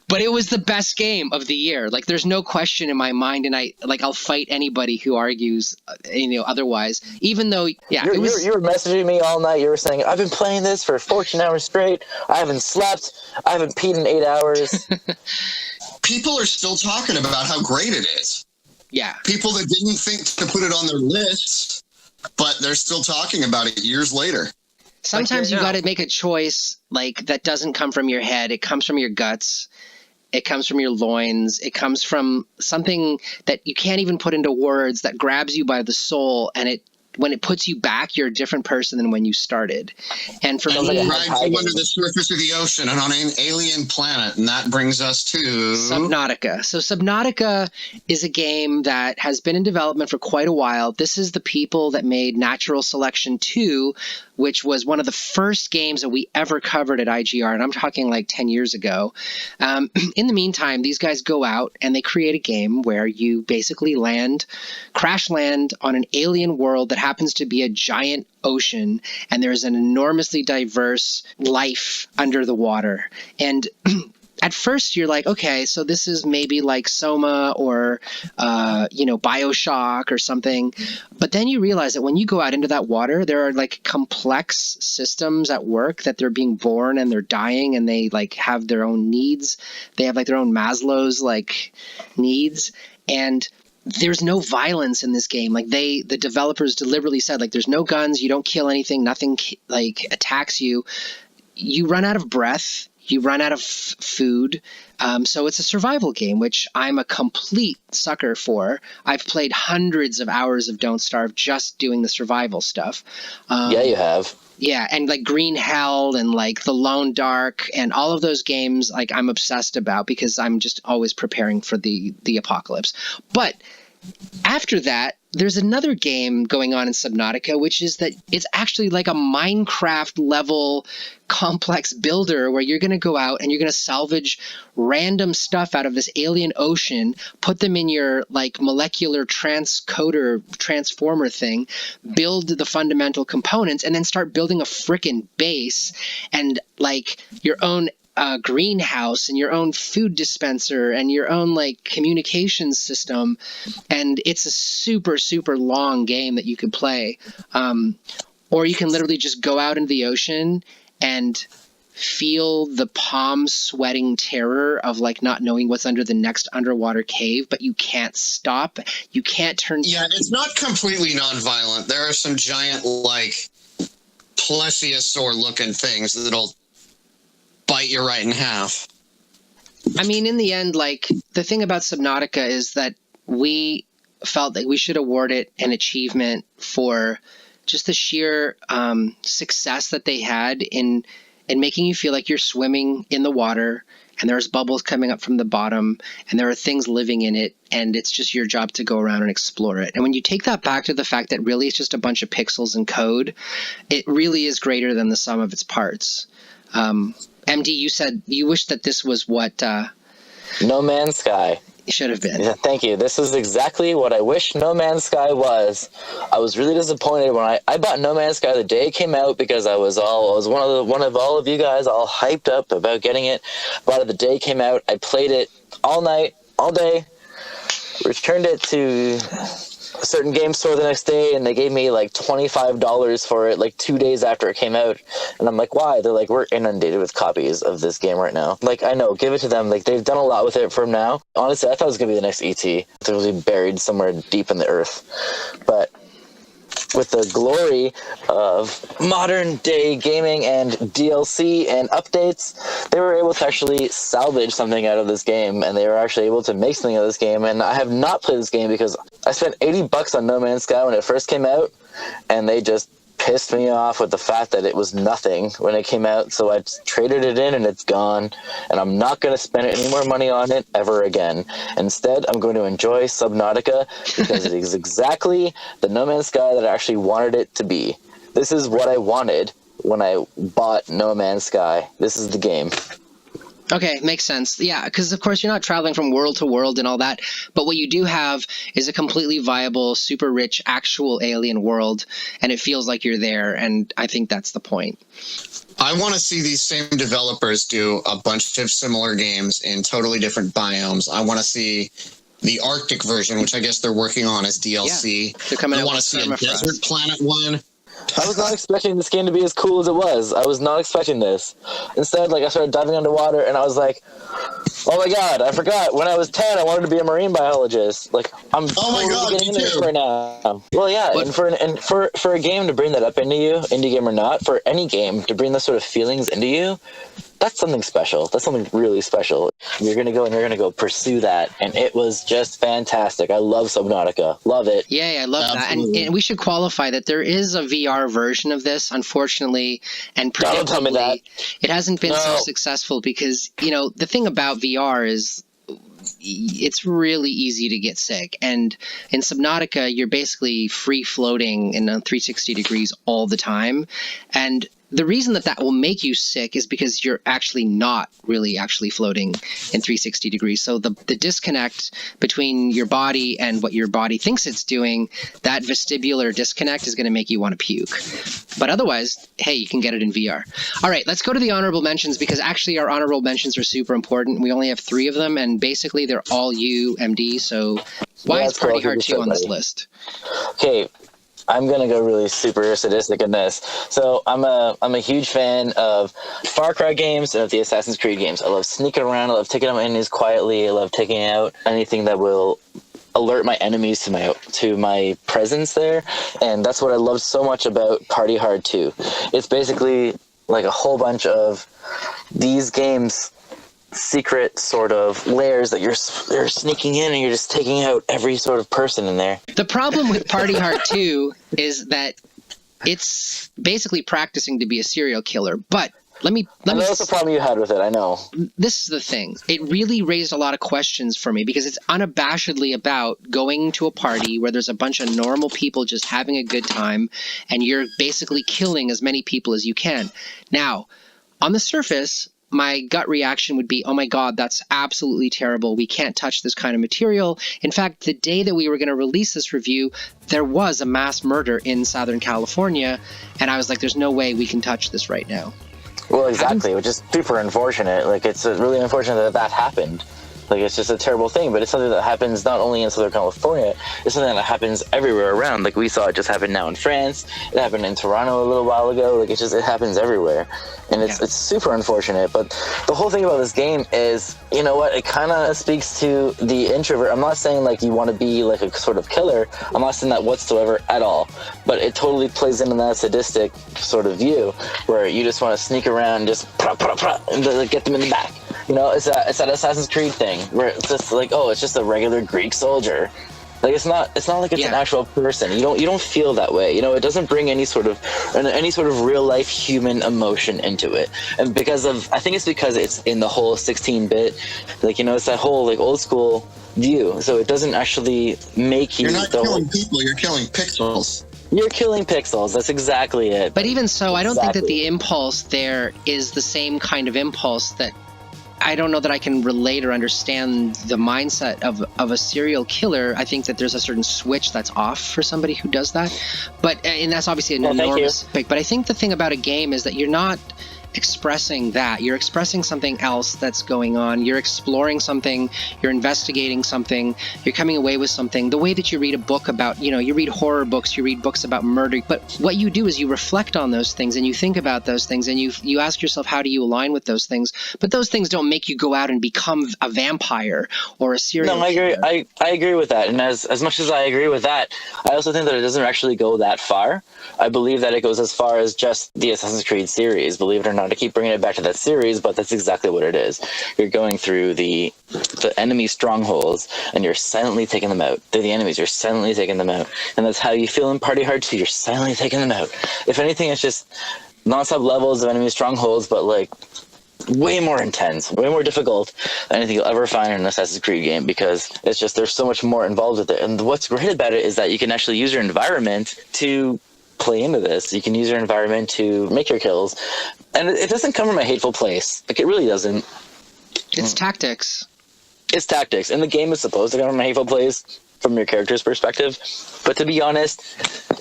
But it was the best game of the year. Like there's no question in my mind, and I'll fight anybody who argues otherwise. Even though you were messaging me all night. You were saying, I've been playing this for 14 hours straight. I haven't slept. I haven't peed in 8 hours. People are still talking about how great it is. Yeah. People that didn't think to put it on their lists, but they're still talking about it years later. Sometimes you got to make a choice like that doesn't come from your head. It comes from your guts. It comes from your loins. It comes from something that you can't even put into words that grabs you by the soul, and when it puts you back, you're a different person than when you started. And for me, it rides you under the surface of the ocean and on an alien planet, and that brings us to Subnautica. So Subnautica is a game that has been in development for quite a while. This is the people that made Natural Selection 2, which was one of the first games that we ever covered at IGR, and I'm talking like 10 years ago. In the meantime, these guys go out and they create a game where you basically crash land on an alien world that happens to be a giant ocean, and there's an enormously diverse life under the water. And at first you're like, okay, so this is maybe like Soma or, BioShock or something. But then you realize that when you go out into that water, there are like complex systems at work, that they're being born and they're dying, and they like have their own needs. They have like their own Maslow's like needs. And there's no violence in this game. Like the developers deliberately said, like, there's no guns, you don't kill anything, nothing like attacks you. You run out of breath. You run out of food. So it's a survival game, which I'm a complete sucker for. I've played hundreds of hours of Don't Starve just doing the survival stuff. Yeah, you have. Yeah, and like Green Hell and like The Lone Dark and all of those games, like I'm obsessed about because I'm just always preparing for the apocalypse. But after that, there's another game going on in Subnautica, which is that it's actually like a Minecraft level complex builder where you're going to go out and you're going to salvage random stuff out of this alien ocean, put them in your like molecular transcoder transformer thing, build the fundamental components, and then start building a frickin' base and like your own greenhouse and your own food dispenser and your own like communications system. And it's a super, super long game that you could play. Or you can literally just go out into the ocean and feel the palm sweating terror of like not knowing what's under the next underwater cave, but you can't stop. You can't turn. Yeah, it's not completely non-violent. There are some giant, like, plesiosaur-looking things that'll bite you right in half. I mean, in the end, like, the thing about Subnautica is that we felt that we should award it an achievement for just the sheer success that they had in making you feel like you're swimming in the water and there's bubbles coming up from the bottom and there are things living in it, and it's just your job to go around and explore it. And when you take that back to the fact that really it's just a bunch of pixels and code, it really is greater than the sum of its parts. MD, you said you wish that this was what No Man's Sky. it should have been. Yeah, thank you. This is exactly what I wish No Man's Sky was. I was really disappointed when I bought No Man's Sky the day it came out because I was one of all of you guys all hyped up about getting it. Bought it the day it came out. I played it all night, all day. Returned it to a certain game store the next day, and they gave me like $25 for it like 2 days after it came out. And I'm like, why? They're like, we're inundated with copies of this game right now. Like, I know, give it to them. Like, they've done a lot with it from now. Honestly, I thought it was gonna be the next ET. It was gonna be buried somewhere deep in the earth. But with the glory of modern day gaming and DLC and updates, they were able to actually salvage something out of this game, and they were actually able to make something out of this game. And I have not played this game because I spent $80 on No Man's Sky when it first came out, and they just pissed me off with the fact that it was nothing when it came out. So I traded it in and it's gone, and I'm not going to spend any more money on it ever again. Instead, I'm going to enjoy Subnautica because it is exactly the No Man's Sky that I actually wanted it to be. This is what I wanted when I bought No Man's Sky. This is the game. Okay, makes sense. Yeah, because of course you're not traveling from world to world and all that, but what you do have is a completely viable, super rich, actual alien world, and it feels like you're there, and I think that's the point. I want to see these same developers do a bunch of similar games in totally different biomes. I want to see the Arctic version, which I guess they're working on as DLC. Yeah, they're coming I out want to with see a permafrost. desert planet one. I was not expecting this game to be as cool as it was. I was not expecting this. Instead, like, I started diving underwater, and I was like, oh my god, I forgot. When I was 10, I wanted to be a marine biologist. Like, I'm getting into this right now. Well, yeah, and for a game to bring that up into you, indie game or not, for any game to bring those sort of feelings into you, that's something special. That's something really special. You're going to go pursue that. And it was just fantastic. I love Subnautica. Love it. Yeah, I love that. And we should qualify that there is a VR version of this, unfortunately, and Don't tell me that. predictably, it hasn't been so successful because, you know, the thing about VR is it's really easy to get sick. And in Subnautica, you're basically free floating in 360 degrees all the time. And the reason that will make you sick is because you're actually not really actually floating in 360 degrees. So the disconnect between your body and what your body thinks it's doing, that vestibular disconnect is going to make you want to puke. But otherwise, hey, you can get it in VR. All right, let's go to the honorable mentions, because actually our honorable mentions are super important. We only have 3 of them, and basically they're all you, MD. So why is Party Hard 2 on this list? Okay, I'm gonna go really super sadistic in this. So I'm a huge fan of Far Cry games and of the Assassin's Creed games. I love sneaking around. I love taking out my enemies quietly. I love taking out anything that will alert my enemies to my presence there. And that's what I love so much about Party Hard 2. It's basically like a whole bunch of these games' secret sort of layers that you're sneaking in, and you're just taking out every sort of person in there. The problem with Party Hard 2 is that it's basically practicing to be a serial killer. But let me that's the problem you had with it. I know. This is the thing. It really raised a lot of questions for me, because it's unabashedly about going to a party where there's a bunch of normal people just having a good time, and you're basically killing as many people as you can. Now, on the surface, my gut reaction would be, oh my God, that's absolutely terrible. We can't touch this kind of material. In fact, the day that we were going to release this review, there was a mass murder in Southern California, and I was like, there's no way we can touch this right now. Well, exactly, which is super unfortunate. Like, it's really unfortunate that happened. Like, it's just a terrible thing, but it's something that happens not only in Southern California, it's something that happens everywhere around. Like, we saw it just happen now in France, it happened in Toronto a little while ago. Like, it happens everywhere. And it's super unfortunate. But the whole thing about this game is, you know what, it kind of speaks to the introvert. I'm not saying, like, you want to be, like, a sort of killer. I'm not saying that whatsoever at all. But it totally plays into that sadistic sort of view, where you just want to sneak around and just and get them in the back. You know, it's that Assassin's Creed thing where it's just like, oh, it's just a regular Greek soldier. Like, it's not like it's an actual person. You don't feel that way. You know, it doesn't bring any sort of real life human emotion into it. And I think it's because it's in the whole 16-bit, like, you know, it's that whole, like, old school view. So it doesn't actually make you. You're not killing people. You're killing pixels. You're killing pixels. That's exactly it. But even so, I don't think that the impulse there is the same kind of impulse that I don't know that I can relate or understand the mindset of a serial killer. I think that there's a certain switch that's off for somebody who does that. And that's obviously an enormous pick. But I think the thing about a game is that you're not expressing that. You're expressing something else that's going on. You're exploring something. You're investigating something. You're coming away with something. The way that you read a book about, you know, you read horror books, you read books about murder, but what you do is you reflect on those things and you think about those things and you ask yourself, how do you align with those things? But those things don't make you go out and become a vampire or a serial killer. I agree with that. And as much as I agree with that, I also think that it doesn't actually go that far. I believe that it goes as far as just the Assassin's Creed series, believe it or not. I keep bringing it back to that series, but that's exactly what it is. You're going through the enemy strongholds, and you're silently taking them out. They're the enemies. You're silently taking them out. And that's how you feel in Party Hard 2. You're silently taking them out. If anything, it's just nonstop levels of enemy strongholds, but, like, way more intense, way more difficult than anything you'll ever find in an Assassin's Creed game, because it's just there's so much more involved with it. And what's great about it is that you can actually use your environment to play into this. You can use your environment to make your kills, and it doesn't come from a hateful place. Like, it really doesn't. It's tactics. It's tactics, and the game is supposed to come from a hateful place from your character's perspective. But to be honest,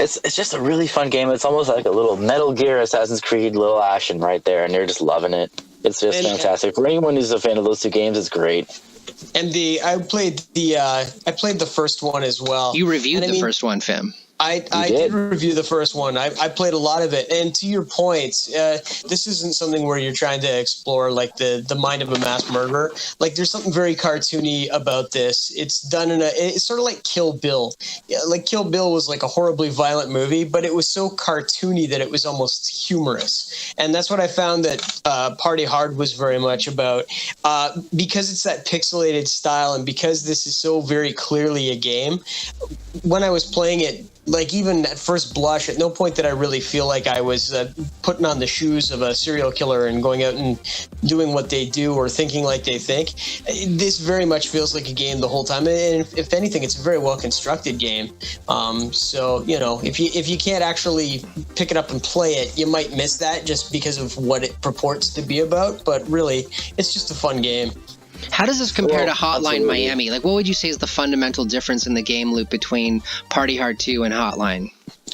it's just a really fun game. It's almost like a little Metal Gear Assassin's Creed little action right there, and you're just loving it. It's just fantastic. For anyone who's a fan of those two games, it's great. And I played the first one as well. You reviewed the first one, Fim. I did review the first one. I played a lot of it. And to your point, this isn't something where you're trying to explore, like, the mind of a mass murderer. Like, there's something very cartoony about this. It's done it's sort of like Kill Bill. Yeah, like, Kill Bill was like a horribly violent movie, but it was so cartoony that it was almost humorous. And that's what I found that Party Hard was very much about. Because it's that pixelated style, and because this is so very clearly a game, when I was playing it, like, even at first blush, at no point did I really feel like I was putting on the shoes of a serial killer and going out and doing what they do or thinking like they think. This very much feels like a game the whole time, and if anything, it's a very well constructed game. So, you know, if you can't actually pick it up and play it, you might miss that just because of what it purports to be about. But really, it's just a fun game. How does this compare to Hotline Miami? Like, what would you say is the fundamental difference in the game loop between Party Hard 2 and Hotline?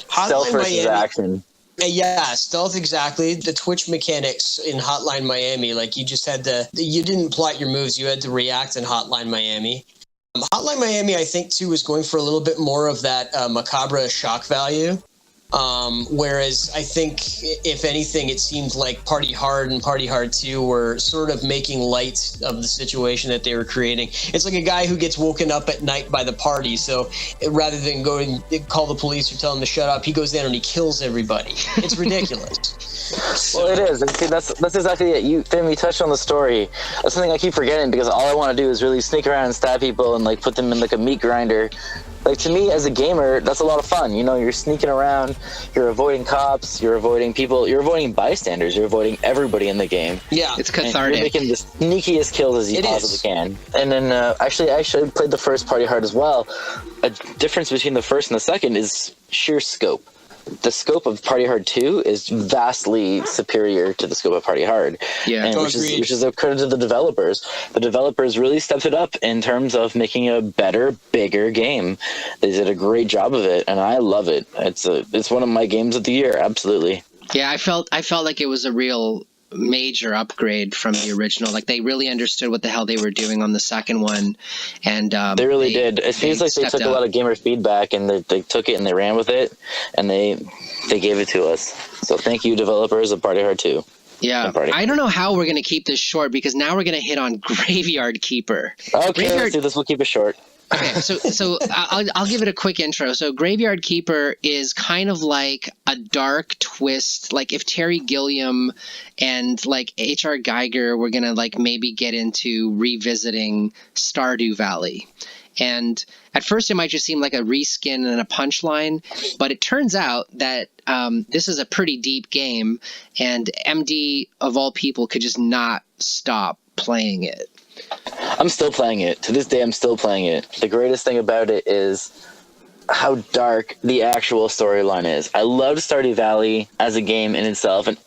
Stealth versus action. Yeah, stealth, exactly. The twitch mechanics in Hotline Miami, like, you didn't plot your moves, you had to react in Hotline Miami. Hotline Miami, I think, too, is going for a little bit more of that macabre shock value. Whereas I think, if anything, it seemed like Party Hard and Party Hard 2 were sort of making light of the situation that they were creating. It's like a guy who gets woken up at night by the party, so rather than go and call the police or tell them to shut up, he goes there and he kills everybody. It's ridiculous. Well, it is. And see, that's exactly it. You touched on the story. That's something I keep forgetting, because all I want to do is really sneak around and stab people and, like, put them in, like, a meat grinder. Like, to me, as a gamer, that's a lot of fun. You know, you're sneaking around, you're avoiding cops, you're avoiding people, you're avoiding bystanders, you're avoiding everybody in the game. Yeah, it's cathartic. And you're making the sneakiest kills as you possibly can. And then, actually, I played the first Party Hard as well. A difference between the first and the second is sheer scope. The scope of Party Hard 2 is vastly superior to the scope of Party Hard. Yeah, and which is a credit to the developers. The developers really stepped it up in terms of making a better, bigger game. They did a great job of it, and I love it. It's one of my games of the year, absolutely. Yeah, I felt like it was a real major upgrade from the original. Like, they really understood what the hell they were doing on the second one, and They really did. It seems like they took a lot of gamer feedback and they took it and they ran with it, and they gave it to us. So thank you, developers of Party Hard 2. Yeah, I don't know how we're going to keep this short, because now we're going to hit on Graveyard Keeper. Okay, let's do this. We'll keep it short. Okay, so I'll give it a quick intro. So Graveyard Keeper is kind of like a dark twist. Like, if Terry Gilliam and like H.R. Geiger were gonna like maybe get into revisiting Stardew Valley. And at first it might just seem like a reskin and a punchline, but it turns out that this is a pretty deep game, and MD of all people could just not stop playing it. I'm still playing it. To this day, I'm still playing it. The greatest thing about it is how dark the actual storyline is. I love Stardew Valley as a game in itself, and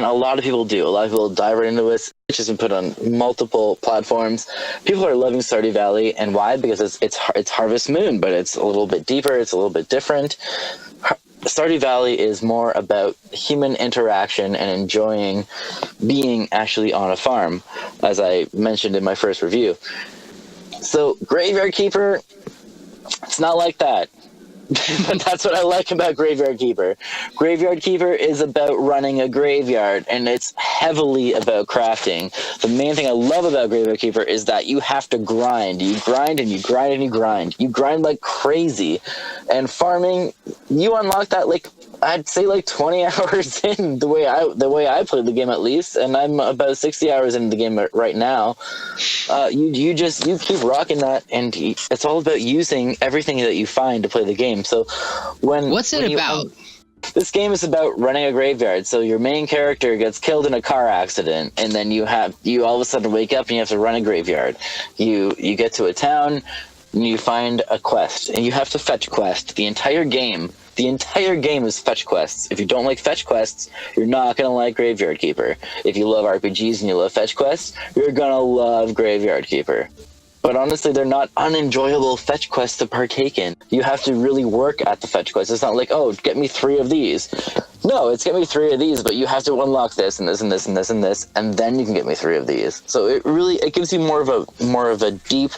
a lot of people do. A lot of people dive right into it. It's just been put on multiple platforms. People are loving Stardew Valley, and why? Because it's Harvest Moon, but it's a little bit deeper. It's a little bit different. Stardew Valley is more about human interaction and enjoying being actually on a farm, as I mentioned in my first review. So Graveyard Keeper, it's not like that. But that's what I like about Graveyard Keeper. Graveyard Keeper is about running a graveyard, and it's heavily about crafting. The main thing I love about Graveyard Keeper is that you have to grind. You grind and you grind and you grind. You grind like crazy. And farming, you unlock that like, I'd say like 20 hours in, the way I played the game at least, and I'm about 60 hours into the game right now. You keep rocking that, and it's all about using everything that you find to play the game. So what's it about? This game is about running a graveyard. So your main character gets killed in a car accident, and then you all of a sudden wake up and you have to run a graveyard. You get to a town and you find a quest, and you have to fetch quest. The entire game is fetch quests. If you don't like fetch quests, you're not going to like Graveyard Keeper. If you love RPGs and you love fetch quests, you're going to love Graveyard Keeper. But honestly, they're not unenjoyable fetch quests to partake in. You have to really work at the fetch quests. It's not like, oh, get me 3 of these. No, it's get me 3 of these, but you have to unlock this and this and this and this and this, and then you can get me 3 of these. So it gives you more of a deep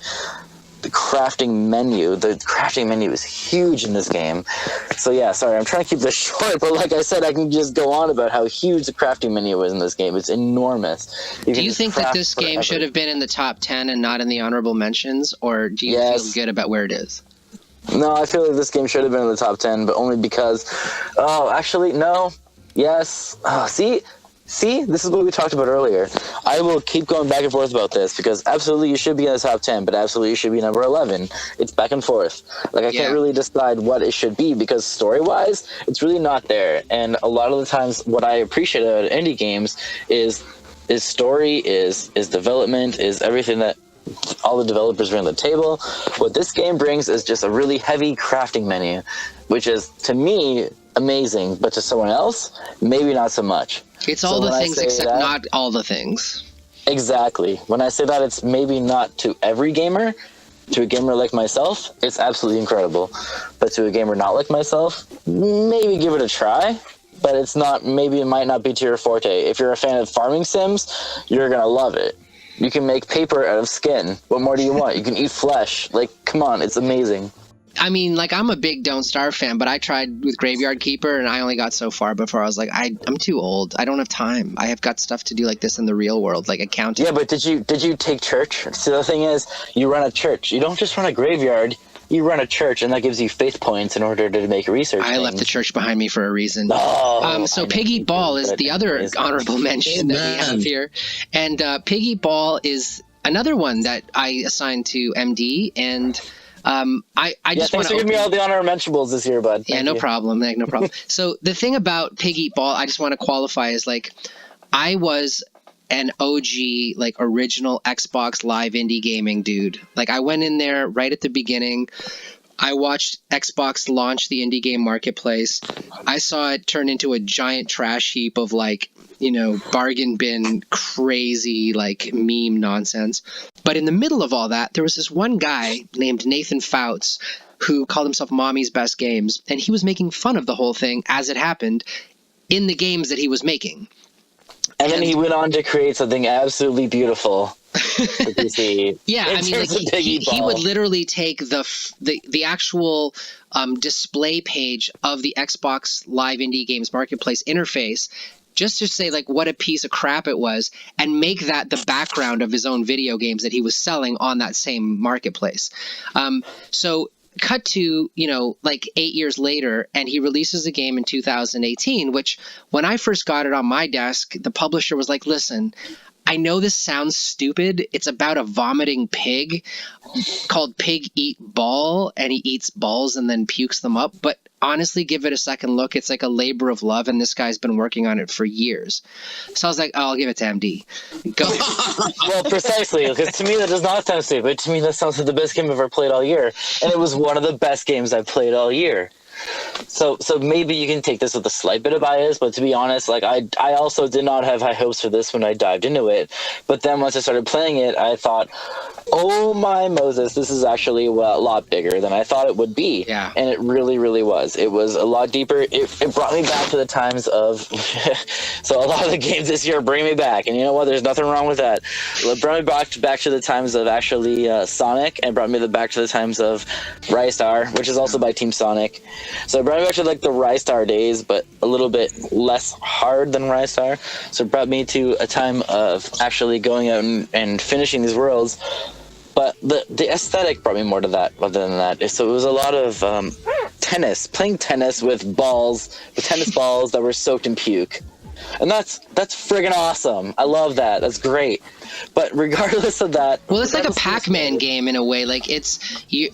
crafting menu. The crafting menu is huge in this game. So yeah, sorry, I'm trying to keep this short, but like I said, I can just go on about how huge the crafting menu is in this game. It's enormous. Do you think that this game should have been in the top 10 and not in the honorable mentions, or do you feel good about where it is? No, I feel like this game should have been in the top 10, but only because yes. See, this is what we talked about earlier. I will keep going back and forth about this, because absolutely you should be in the top 10, but absolutely you should be number 11. It's back and forth. Like, I can't really decide what it should be, because story-wise, it's really not there. And a lot of the times, what I appreciate about indie games is story, is development, is everything that all the developers bring to the table. What this game brings is just a really heavy crafting menu, which is, to me, amazing, but to someone else, maybe not so much. It's all the things except not all the things. Exactly. When I say that, it's maybe not to every gamer. To a gamer like myself, it's absolutely incredible. But to a gamer not like myself, maybe give it a try. But it's not. Maybe it might not be to your forte. If you're a fan of farming sims, you're gonna love it. You can make paper out of skin. What more do you want? You can eat flesh. Like, come on, it's amazing. I mean, like, I'm a big Don't Starve fan, but I tried with Graveyard Keeper, and I only got so far before I was like, I'm too old. I don't have time. I have got stuff to do like this in the real world, like accounting. Yeah, but did you take church? So the thing is, you run a church. You don't just run a graveyard. You run a church, and that gives you faith points in order to make research. I left the church behind me for a reason. So Piggy Ball is the other honorable mention that we have here. And Piggy Ball is another one that I assigned to MD, and I just want to give me all the honorable mentions this year, bud. Yeah, no problem. No problem. So the thing about Piggy Ball, I just want to qualify is, like, I was an OG, like, original Xbox Live indie gaming dude. Like, I went in there right at the beginning. I watched Xbox launch the indie game marketplace. I saw it turn into a giant trash heap of, like, you know, bargain bin, crazy, like, meme nonsense. But in the middle of all that, there was this one guy named Nathan Fouts who called himself Mommy's Best Games, and he was making fun of the whole thing as it happened in the games that he was making. And then he went on to create something absolutely beautiful. Yeah, I mean, like he would literally take the actual display page of the Xbox Live Indie Games Marketplace interface, just to say like what a piece of crap it was, and make that the background of his own video games that he was selling on that same marketplace. So cut to, like 8 years later, and he releases a game in 2018, which when I first got it on my desk, the publisher was like, listen, I know this sounds stupid. It's about a vomiting pig called Pig Eat Ball, and he eats balls and then pukes them up. But honestly, give it a second look. It's like a labor of love, and this guy's been working on it for years. So I was like, oh, I'll give it to MD. Go. Well, precisely, because to me that does not sound stupid. To me, that sounds like the best game I've ever played all year, and it was one of the best games I've played all year. So maybe you can take this with a slight bit of bias, but to be honest, like I also did not have high hopes for this when I dived into it. But then once I started playing it, I thought, oh my Moses, this is actually a lot bigger than I thought it would be. Yeah. And it really, really was. It was a lot deeper. It brought me back to the times of so a lot of the games this year bring me back. And you know what? There's nothing wrong with that. It brought me back to the times of actually Sonic, and brought me back to the times of Rystar, which is also by Team Sonic. So it brought me back to like the Rystar days, but a little bit less hard than Rystar. So it brought me to a time of actually going out and finishing these worlds. But the aesthetic brought me more to that rather than that. So it was a lot of playing tennis with tennis balls that were soaked in puke. And that's friggin' awesome. I love that. That's great. But regardless of that, well, it's like a Pac-Man game in a way. Like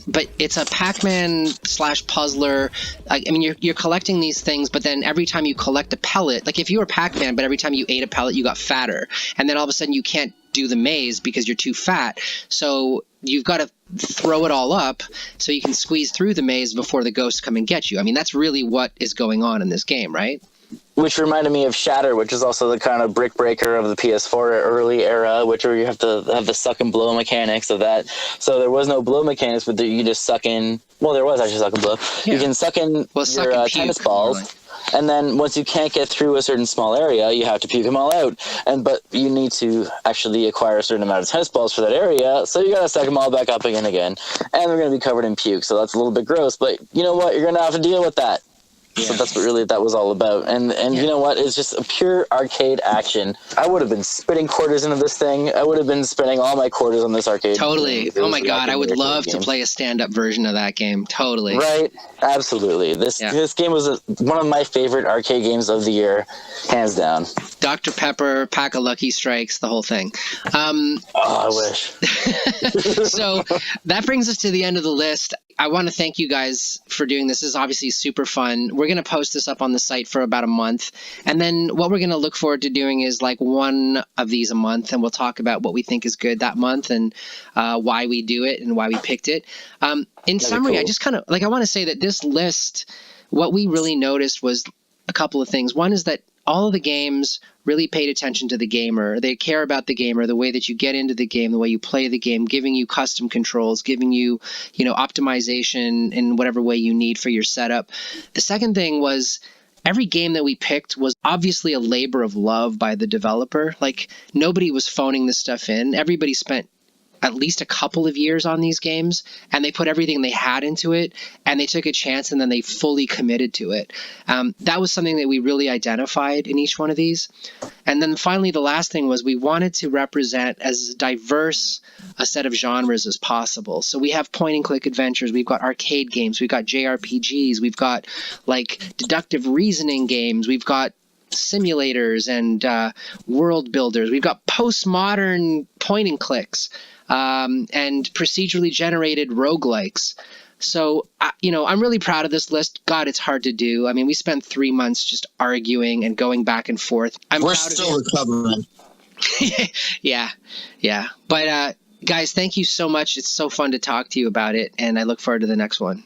but it's a Pac-Man / puzzler. I mean, you're collecting these things, but then every time you collect a pellet, like if you were Pac-Man, but every time you ate a pellet, you got fatter, and then all of a sudden you can't do the maze because you're too fat. So you've got to throw it all up so you can squeeze through the maze before the ghosts come and get you. I mean, that's really what is going on in this game, right? Which reminded me of Shatter, which is also the kind of brick breaker of the PS4 early era, where you have to have the suck and blow mechanics of that. So there was no blow mechanics, but you just suck in. Well, there was actually suck and blow. Yeah. You can suck in your tennis balls, and then once you can't get through a certain small area, you have to puke them all out. But you need to actually acquire a certain amount of tennis balls for that area, so you got to suck them all back up again, and they're going to be covered in puke. So that's a little bit gross, but you know what? You're going to have to deal with that. Yeah. So that's what really that was all about. And you know what? It's just a pure arcade action. I would have been spitting quarters into this thing. I would have been spending all my quarters on this arcade. Totally. Oh my God. I would love to play a stand-up version of that game. Totally. Right. Absolutely. This game was one of my favorite arcade games of the year, hands down. Dr. Pepper, Pack of Lucky Strikes, the whole thing. I wish. So that brings us to the end of the list. I want to thank you guys for doing this. This is obviously super fun. We're going to post this up on the site for about a month. And then what we're going to look forward to doing is like one of these a month. And we'll talk about what we think is good that month and why we do it and why we picked it. In summary, cool. I just kind of like, I want to say that this list, what we really noticed was a couple of things. One is that all of the games really paid attention to the gamer. They care about the gamer, the way that you get into the game, the way you play the game, giving you custom controls, giving you, optimization in whatever way you need for your setup. The second thing was every game that we picked was obviously a labor of love by the developer. Like nobody was phoning this stuff in. Everybody spent at least a couple of years on these games, and they put everything they had into it, and they took a chance, and then they fully committed to it. That was something that we really identified in each one of these. And then finally, the last thing was we wanted to represent as diverse a set of genres as possible. So we have point-and-click adventures, we've got arcade games, we've got JRPGs, we've got like deductive reasoning games, we've got simulators and world builders, we've got postmodern point-and-clicks. And procedurally generated roguelikes. So, I'm really proud of this list. God, it's hard to do. I mean, we spent 3 months just arguing and going back and forth. We're still recovering. Yeah. But, guys, thank you so much. It's so fun to talk to you about it, and I look forward to the next one.